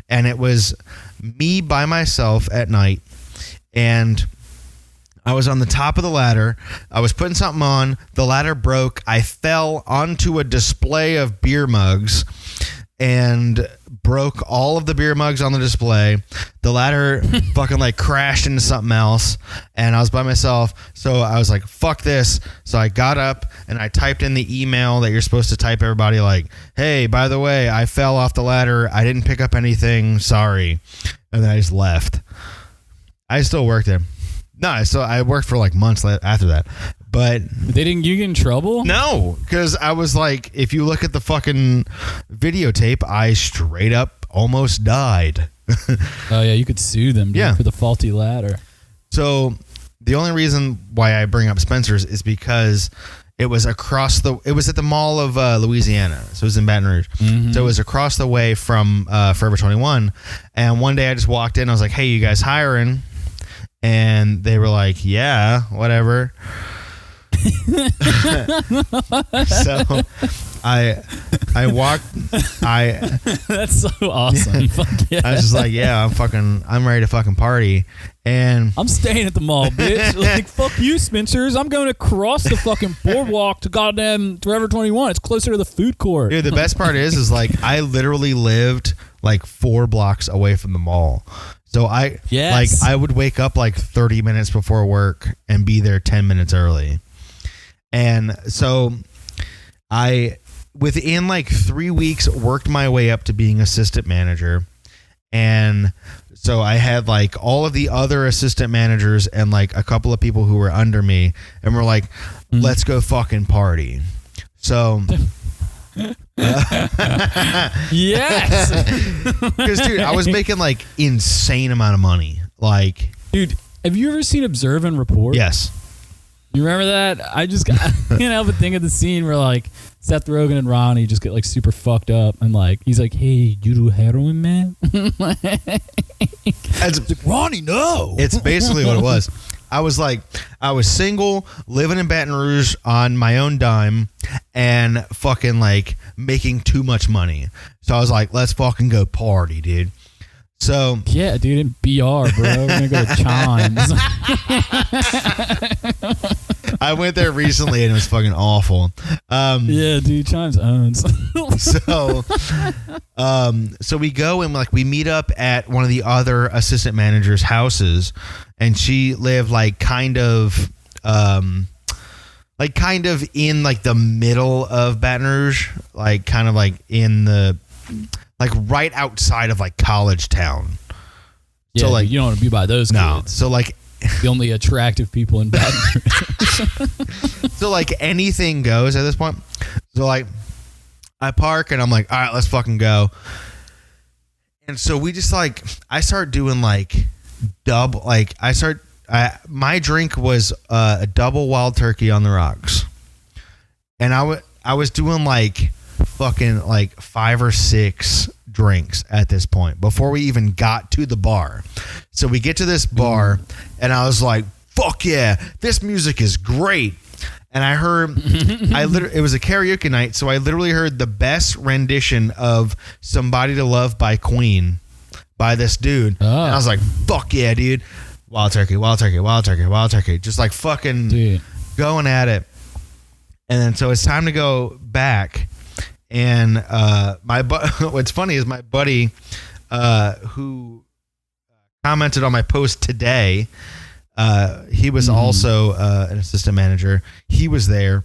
and it was me by myself at night, and I was on the top of the ladder. I was putting something on. The ladder broke. I fell onto a display of beer mugs and broke all of the beer mugs on the display. The ladder fucking like crashed into something else, and I was by myself. So I was like, fuck this. So I got up and I typed in the email that you're supposed to type everybody, like, hey, by the way, I fell off the ladder. I didn't pick up anything. Sorry. And then I just left. I still worked there. No, so I worked for like months after that. But they didn't you get in trouble? No, because I was like, if you look at the fucking videotape, I straight up almost died. Oh yeah, you could sue them, dude, for the faulty ladder. So the only reason why I bring up Spencer's is because it was at the Mall of Louisiana. So it was in Baton Rouge. Mm-hmm. So it was across the way from Forever 21. And one day I just walked in. I was like, hey, you guys hiring? And they were like, yeah, whatever. So I walked. That's so awesome. Yeah. Fuck yeah. I was just like, yeah, I'm ready to fucking party. And I'm staying at the mall, bitch. Like, fuck you, Spencer's. I'm going across the fucking boardwalk to goddamn Forever 21. It's closer to the food court. Dude, the best part is like I literally lived like 4 blocks away from the mall. So I would wake up like 30 minutes before work and be there 10 minutes early. And so I, within like 3 weeks, worked my way up to being assistant manager. And so I had like all of the other assistant managers and like a couple of people who were under me, and we're like, let's go fucking party. So yes, because dude, I was making like insane amount of money. Like, dude, have you ever seen Observe and Report? Yes. You remember that? I can't help but think of the scene where like Seth Rogen and Ronnie just get like super fucked up, and like he's like, "Hey, you do heroin, man?" It's like, Ronnie, no. It's basically what it was. I was single, living in Baton Rouge on my own dime, and fucking like making too much money. So I was like, let's fucking go party, dude. So yeah, dude, in BR, bro. We're gonna go to Chimes. I went there recently and it was fucking awful. Yeah, dude, Chimes owns. So we go and like we meet up at one of the other assistant managers' houses, and she lived like kind of in like the middle of Baton Rouge, like kind of like in the like right outside of like College Town. Yeah, so like you don't want to be by those kids. So like the only attractive people in Baton Rouge. So like anything goes at this point. So like I park and I'm like, all right, let's fucking go. And so we just like, I start doing like my drink was a double wild turkey on the rocks. And I was doing like fucking like 5 or 6 drinks at this point before we even got to the bar. So we get to this bar and I was like, fuck yeah, this music is great. And I heard, it was a karaoke night, so I literally heard the best rendition of Somebody to Love by Queen by this dude. Oh. And I was like, fuck yeah, dude. Wild turkey, wild turkey, wild turkey, wild turkey. Just like fucking going at it. And then so it's time to go back. And what's funny is my buddy who commented on my post today. He was also an assistant manager. He was there.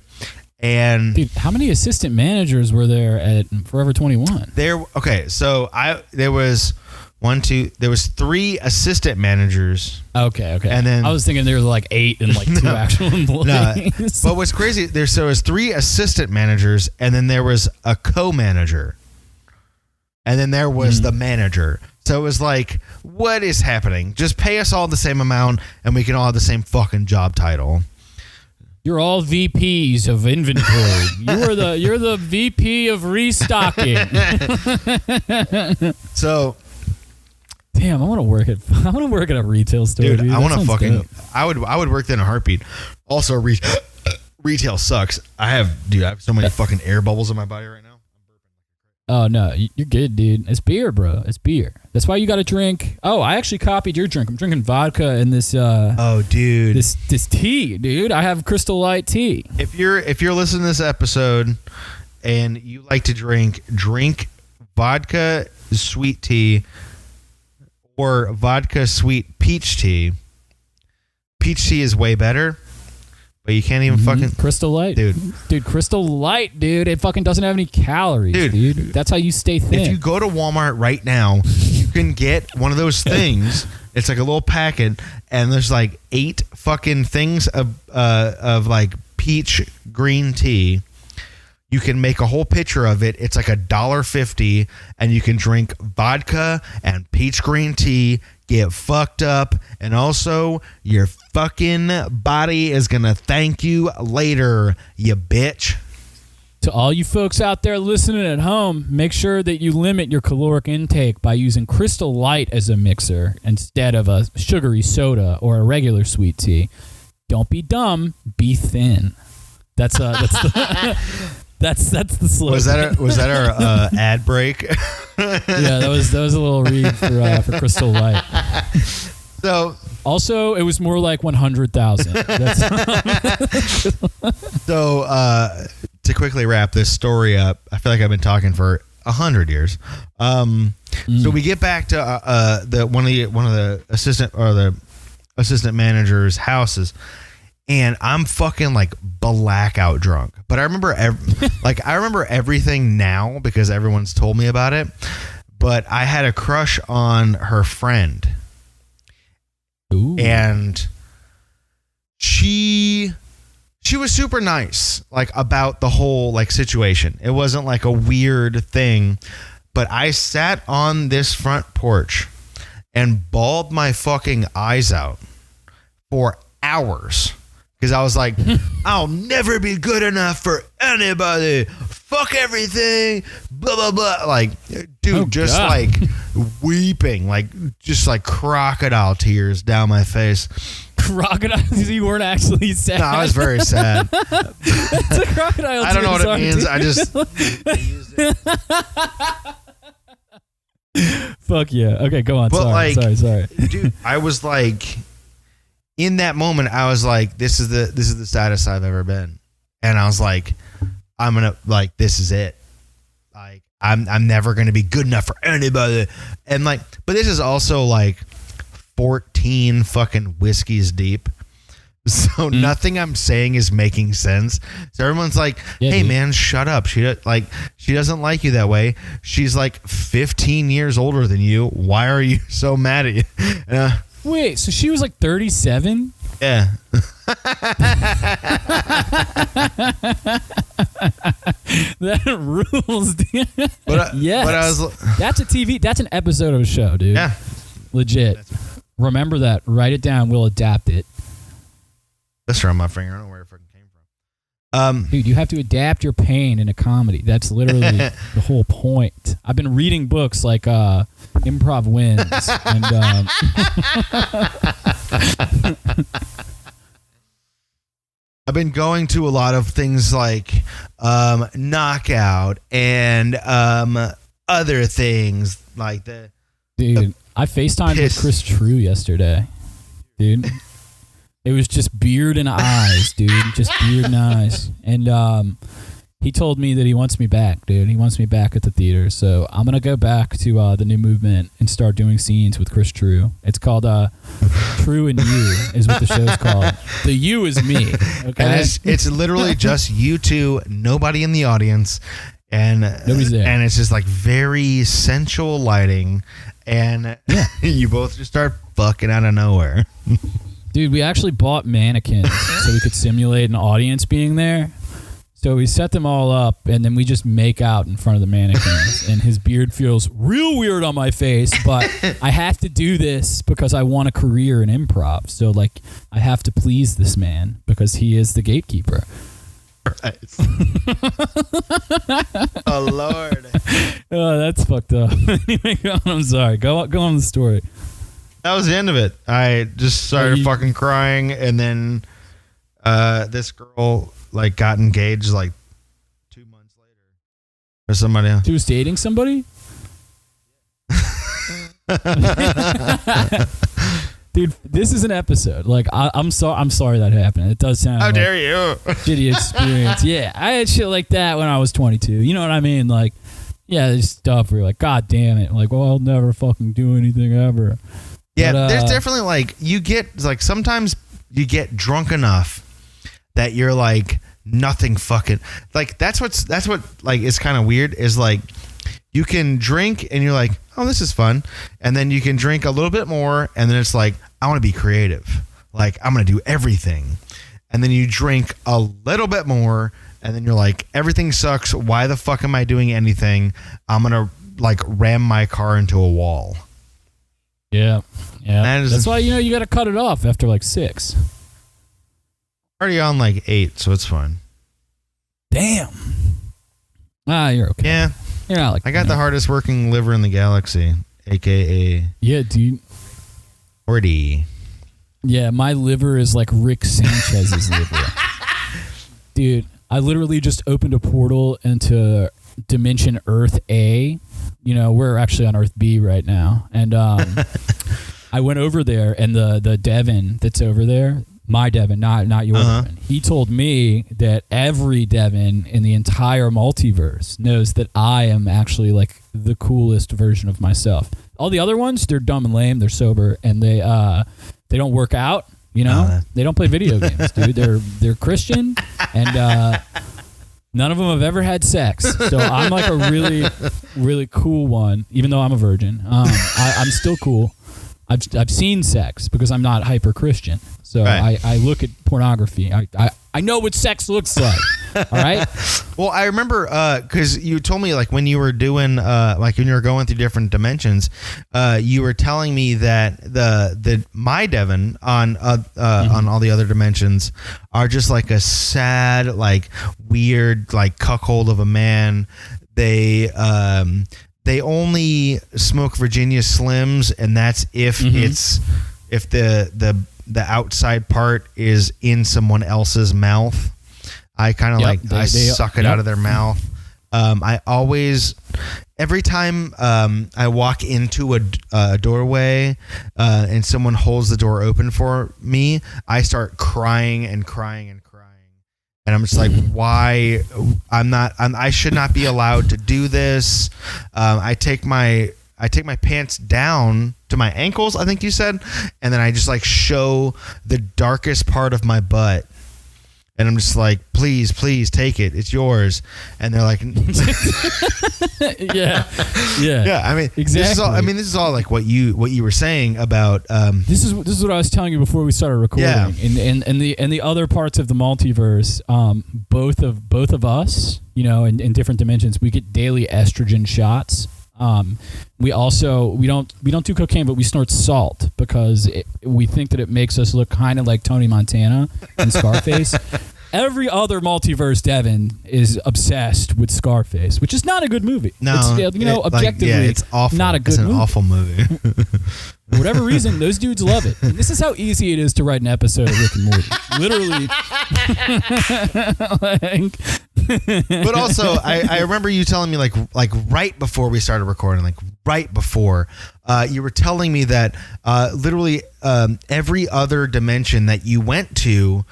And dude, how many assistant managers were there at Forever 21? There was 3 assistant managers. Okay. And then I was thinking there were like 8 and like 2 actual employees. But what's crazy, there was 3 assistant managers, and then there was a co-manager. And then there was the manager. So it was like, what is happening? Just pay us all the same amount, and we can all have the same fucking job title. You're all VPs of inventory. You're the VP of restocking. So, damn, I want to work at a retail store, dude. I want to fucking dope. I would work there in a heartbeat. Also, retail sucks. I have so many fucking air bubbles in my body right now. Oh no, you're good, dude. It's beer, bro. It's beer. That's why you got to drink. Oh, I actually copied your drink. I'm drinking vodka and this. Oh, dude. This tea, dude. I have Crystal Light tea. If you're listening to this episode and you like to drink vodka sweet tea or vodka sweet peach tea. Peach tea is way better. But you can't even fucking... Crystal Light. Dude, Crystal Light, dude. It fucking doesn't have any calories, dude. That's how you stay thin. If you go to Walmart right now, you can get one of those things. It's like a little packet, and there's like 8 fucking things of like peach green tea. You can make a whole pitcher of it. It's like $1.50, and you can drink vodka and peach green tea, get fucked up, and also your fucking body is gonna thank you later, you bitch. To all you folks out there listening at home, make sure that you limit your caloric intake by using Crystal Light as a mixer instead of a sugary soda or a regular sweet tea. Don't be dumb, be thin. That's the the slogan. Was that our ad break? Yeah, that was a little read for Crystal Light. So also, it was more like 100,000. So to quickly wrap this story up, I feel like I've been talking for 100 years. So we get back to one of the assistant manager's houses. And I'm fucking like blackout drunk. But I remember I remember everything now because everyone's told me about it. But I had a crush on her friend. Ooh. And she was super nice, like, about the whole like situation. It wasn't like a weird thing. But I sat on this front porch and bawled my fucking eyes out for hours. Because I was like, I'll never be good enough for anybody. Fuck everything. Blah, blah, blah. Like, dude, like weeping. Like, just like crocodile tears down my face. Crocodile? You weren't actually sad. No, I was very sad. It's a crocodile. I don't know what it means. I just used it. Fuck yeah. Okay, go on. But Sorry. Dude, I was like... In that moment, I was like, "This is the saddest I've ever been," and I was like, "I'm gonna like this is it. Like I'm never gonna be good enough for anybody." And like, but this is also like 14 fucking whiskeys deep, so nothing I'm saying is making sense. So everyone's like, "Hey man, shut up. She doesn't like you that way. She's like 15 years older than you. Why are you so mad at you?" Wait, so she was like 37? Yeah. That rules, dude. Yes. But I was, that's an episode of a show, dude. Yeah. Legit. Remember that. Write it down. We'll adapt it. That's around my finger. I don't know where it fucking came from. Dude, you have to adapt your pain in a comedy. That's literally the whole point. I've been reading books like Improv Wins and I've been going to a lot of things like Knockout and other things like that. Dude, I FaceTimed with Chris True yesterday. Dude. It was just beard and eyes, dude. Just beard and eyes. And he told me that he wants me back, dude. He wants me back at the theater. So I'm going to go back to the New Movement and start doing scenes with Chris True. It's called True and You is what the show's called. The You is me. Okay. And it's literally just you two, nobody in the audience. And nobody's there. And it's just like very sensual lighting. And you both just start fucking out of nowhere. Dude, we actually bought mannequins so we could simulate an audience being there. So we set them all up, and then we just make out in front of the mannequins. And his beard feels real weird on my face, but I have to do this because I want a career in improv. So, like, I have to please this man because he is the gatekeeper. Right. Oh, Lord. Oh, that's fucked up. Anyway, I'm sorry. Go on the story. That was the end of it. I just started fucking crying, and then this girl like got engaged like 2 months later or somebody else. She was dating somebody? Dude, this is an episode. Like, I'm sorry that happened. It does sound. How like dare you? Shitty experience. Yeah, I had shit like that when I was 22. You know what I mean? Like, yeah, there's stuff where you're like, God damn it. Like, well, I'll never fucking do anything ever. Yeah, but, there's definitely like you get like sometimes you get drunk enough that you're like nothing fucking like that's what like is kind of weird is like you can drink and you're like, oh, this is fun, and then you can drink a little bit more and then it's like, I want to be creative, like I'm gonna do everything, and then you drink a little bit more and then you're like, everything sucks, why the fuck am I doing anything, I'm gonna like ram my car into a wall. Yeah. That's why, you got to cut it off after like 6. Already on like 8, so it's fine. Damn. You're okay. Yeah. You're not like I got the hardest working liver in the galaxy, aka. Yeah, dude. 40. Yeah, my liver is like Rick Sanchez's liver. Dude, I literally just opened a portal into Dimension Earth A. We're actually on Earth B right now. And I went over there, and the Devin that's over there, my Devin, not your Devin, he told me that every Devin in the entire multiverse knows that I am actually like the coolest version of myself. All the other ones, they're dumb and lame, they're sober, and they don't work out, they don't play video games, dude. They're Christian, and none of them have ever had sex. So I'm like a really, really cool one, even though I'm a virgin. I'm still cool. I've seen sex because I'm not hyper Christian. So right. I look at pornography. I know what sex looks like. All right. Well, I remember because you told me like when you were doing like when you were going through different dimensions, you were telling me that the my Devin on all the other dimensions are just like a sad, like weird, like cuckold of a man. They only smoke Virginia Slims, and that's if if the outside part is in someone else's mouth. I kind of I suck it out of their mouth. I always, every time I walk into a doorway and someone holds the door open for me, I start crying and crying and crying. And I'm just like, why? I should not be allowed to do this. I take my pants down to my ankles, I think you said, and then I just like show the darkest part of my butt. And I'm just like, please take it. It's yours. And they're like, yeah. I mean, exactly. This is all like what you were saying about. This is what I was telling you before we started recording. Yeah. And the other parts of the multiverse, both of us, in different dimensions, we get daily estrogen shots. We don't do cocaine, but we snort salt because we think that it makes us look kind of like Tony Montana in Scarface. Every other multiverse Devin is obsessed with Scarface, which is not a good movie. No, objectively, it's awful. Not a good movie. It's an awful movie. For whatever reason, those dudes love it. And this is how easy it is to write an episode of Rick and Morty. Literally. But also, I remember you telling me like right before we started recording, you were telling me that literally every other dimension that you went to,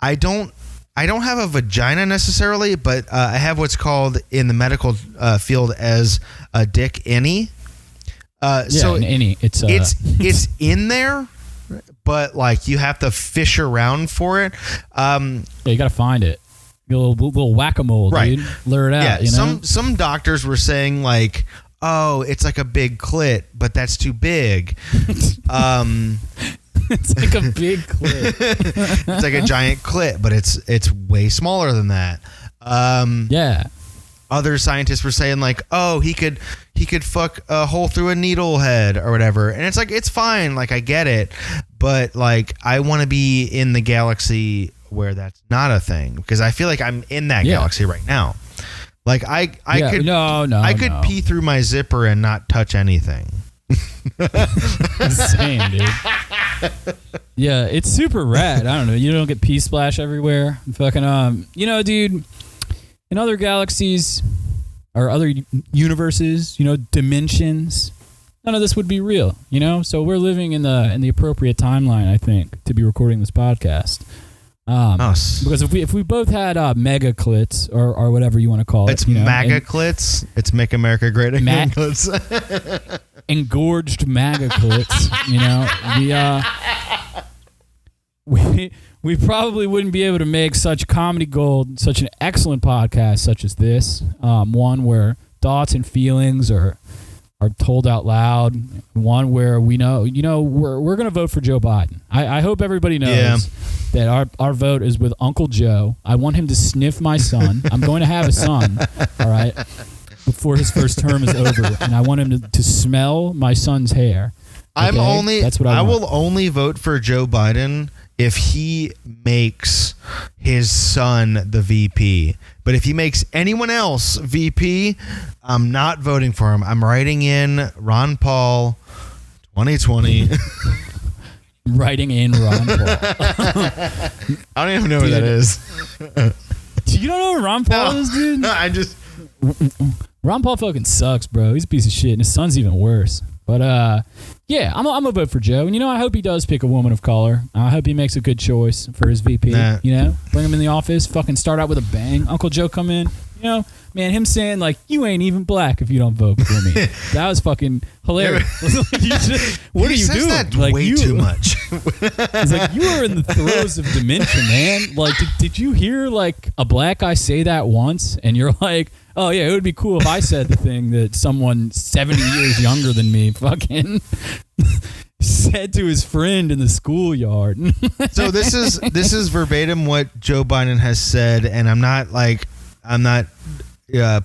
I don't I don't have a vagina necessarily, but I have what's called in the medical field as a dick innie. So an innie. It's in there, but like you have to fish around for it. You got to find it. A little whack-a-mole, right. dude. Lure it out. Yeah, some doctors were saying like, oh, it's like a big clit, but that's too big. It's like a big clit. It's like a giant clit, but it's way smaller than that. Yeah. Other scientists were saying like, oh, he could fuck a hole through a needle head or whatever, and it's like it's fine, like I get it, but like I want to be in the galaxy where that's not a thing, because I feel like I'm in that galaxy right now. Like I could pee through my zipper and not touch anything. Same, dude. Yeah, it's super rad. I don't know. You don't get pee splash everywhere. Fucking dude. In other galaxies or other universes, dimensions, none of this would be real. So we're living in the appropriate timeline, I think, to be recording this podcast. Because if we both had mega clits or whatever you want to call it, it's MAGA clits. It's Make America Great Again clits. Engorged MAGA clits. We probably wouldn't be able to make such comedy gold, such an excellent podcast such as this. One where thoughts and feelings are told out loud. One where we know, we're going to vote for Joe Biden. I hope everybody knows that our vote is with Uncle Joe. I want him to sniff my son. I'm going to have a son, all right, before his first term is over. And I want him to smell my son's hair. Okay? That's what I want. will only vote for Joe Biden if he makes his son the VP. But if he makes anyone else VP, I'm not voting for him. I'm writing in Ron Paul 2020. Writing in Ron Paul. I don't even know who that is. You don't know who Ron Paul is, dude? I just... Ron Paul fucking sucks, bro. He's a piece of shit, and his son's even worse. But, yeah, I'm going to vote for Joe. And, I hope he does pick a woman of color. I hope he makes a good choice for his VP. Nah. Bring him in the office, fucking start out with a bang. Uncle Joe come in, man, him saying, like, you ain't even black if you don't vote for me. That was fucking hilarious. What are you doing? That like, way too much. It's like, you are in the throes of dementia, man. Like, did you hear, like, a black guy say that once? And you're like, oh, yeah, it would be cool if I said the thing that someone 70 years younger than me fucking said to his friend in the schoolyard. So this is verbatim what Joe Biden has said, and I'm not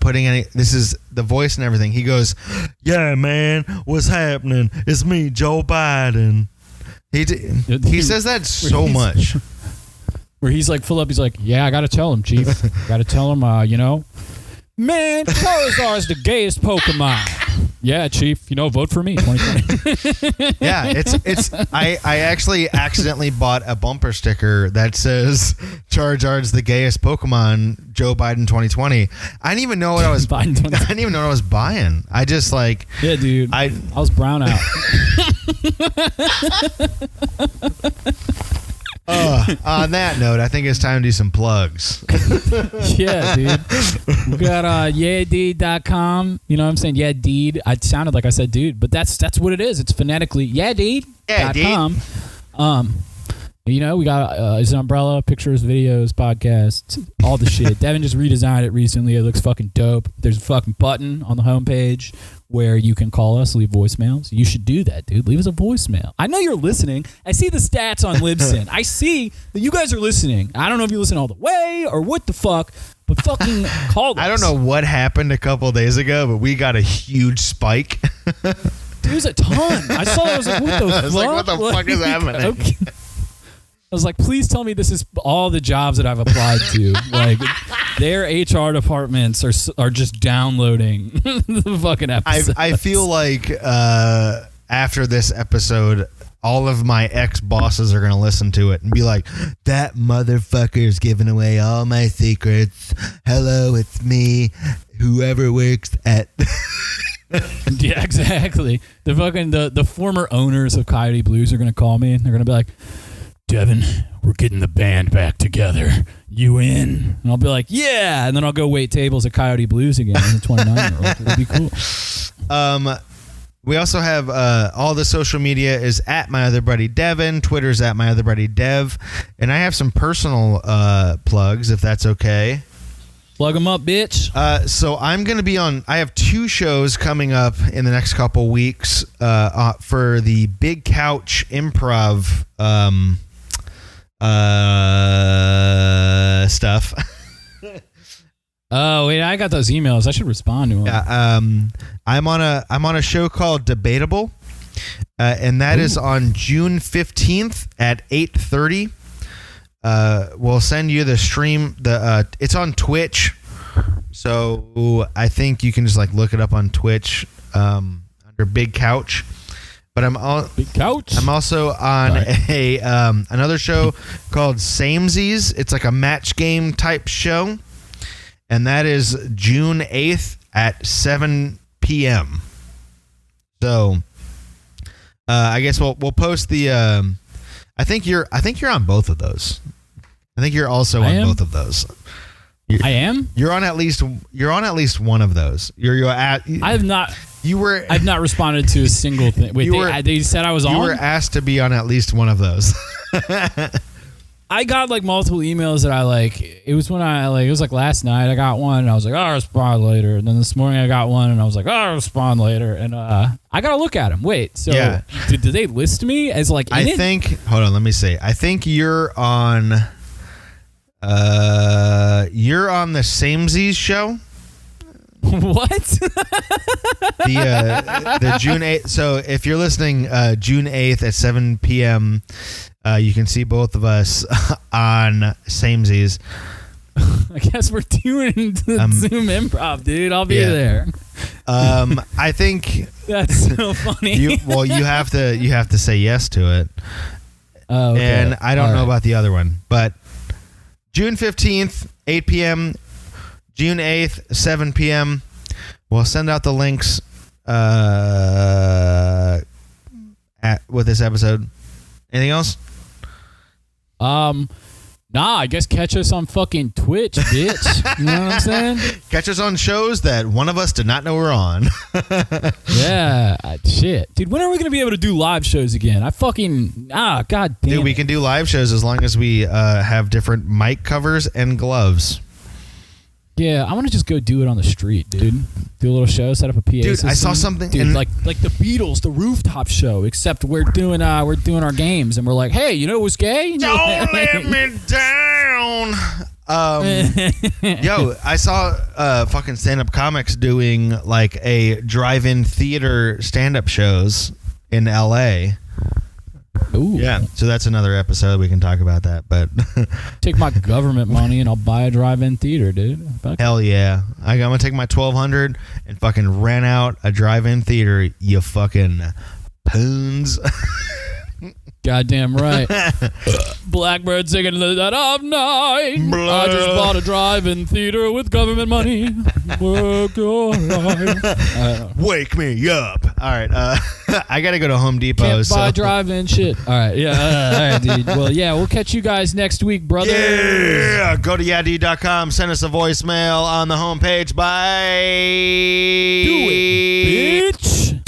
putting any. This is the voice and everything. He goes, "Yeah, man, what's happening? It's me, Joe Biden." He says that so much. Where he's like, full up. He's like, "Yeah, I got to tell him, Chief. Got to tell him, man, Charizard is the gayest Pokemon. Yeah, Chief, vote for me, 2020. Yeah, it's. I actually accidentally bought a bumper sticker that says Charizard's the gayest Pokemon, Joe Biden 2020. I didn't even know what I was. I didn't even know what I was buying. I just like. Yeah, dude. I was brown out. On that note, I think it's time to do some plugs. Yeah, dude. We got yeahdeed.com. You know what I'm saying? Yeah, Deed. I sounded like I said dude, but that's what it is. It's phonetically yeahdeed.com. We got his umbrella, pictures, videos, podcasts, all the shit. Devin just redesigned it recently. It looks fucking dope. There's a fucking button on the homepage where you can call us, leave voicemails. You should do that, dude. Leave us a voicemail. I know you're listening. I see the stats on Libsyn. I see that you guys are listening. I don't know if you listen all the way or what the fuck, but fucking call us. I don't know what happened a couple of days ago, but we got a huge spike. There's a ton. I saw it. I was like, what the fuck? I was like, what the fuck is happening? Okay. I was like, please tell me this is all the jobs that I've applied to. Like, their HR departments are just downloading the fucking episodes. I feel like after this episode, all of my ex-bosses are going to listen to it and be like, that motherfucker's giving away all my secrets. Hello, it's me, whoever works at... Yeah, exactly. The fucking the former owners of Coyote Blues are going to call me. They're going to be like, Devin, we're getting the band back together. You in? And I'll be like, yeah. And then I'll go wait tables at Coyote Blues again as a 29-year-old. It'll be cool. We also have all the social media is at my other buddy Devin. Twitter's at my other buddy Dev. And I have some personal plugs, if that's okay. Plug them up, bitch. So I'm going to be on. I have 2 shows coming up in the next couple weeks for the Big Couch Improv stuff. Oh wait, I got those emails. I should respond to them. Yeah, I'm on a show called Debatable, and that is on June 15th at 8:30. We'll send you the stream. It's on Twitch, so I think you can just like look it up on Twitch under Big Couch. But Big Couch. I'm also on another show called Samesies. It's like a match game type show. And that is June 8th at 7 p.m. So, I guess we'll post the. I think you're on both of those. I think you're also on both of those. I am. You're on at least one of those. I have not. I've not responded to a single thing. Wait, they said I was on. You were asked to be on at least one of those. I got like multiple emails that I like. It was when it was like last night I got one and I was like, I'll respond later. And then this morning I got one and I was like, I'll respond later. And I gotta look at them. Wait, so did they list me as like? Hold on, let me see. I think you're on. You're on the Samesies show. What? the June 8th. So if you're listening, June 8th at 7 p.m. You can see both of us on Samesies. I guess we're doing the Zoom improv, dude. I'll be there. I think that's so funny. You have to say yes to it. Oh, okay. And I don't know about the other one, but June 15th, 8 p.m. June 8th, 7 p.m. We'll send out the links with this episode. Anything else? I guess catch us on fucking Twitch, bitch. You know what I'm saying? Catch us on shows that one of us did not know we're on. Yeah, shit. Dude, when are we going to be able to do live shows again? God damn. Dude, we can do live shows as long as we have different mic covers and gloves. Yeah, I want to just go do it on the street, dude. Do a little show, set up a PA system. I saw something, dude, like the Beatles, the rooftop show. Except we're doing our games, and we're like, hey, you know what's gay? Don't let me down. Yo, I saw fucking stand-up comics doing like a drive-in theater stand-up shows in LA. Ooh. Yeah, so that's another episode. We can talk about that, but take my government money and I'll buy a drive-in theater, dude. Hell yeah. I'm going to take my $1,200 and fucking rent out a drive-in theater, you fucking poons. Goddamn right. Blackbird singing the dead of night. I just bought a drive-in theater with government money. Work your life. Wake me up. All right. I got to go to Home Depot. Can't buy drive-in shit. All right. Yeah. All right, dude. Well, yeah, we'll catch you guys next week, brother. Yeah. Go to yadi.com. Send us a voicemail on the homepage. Bye. Do it, bitch.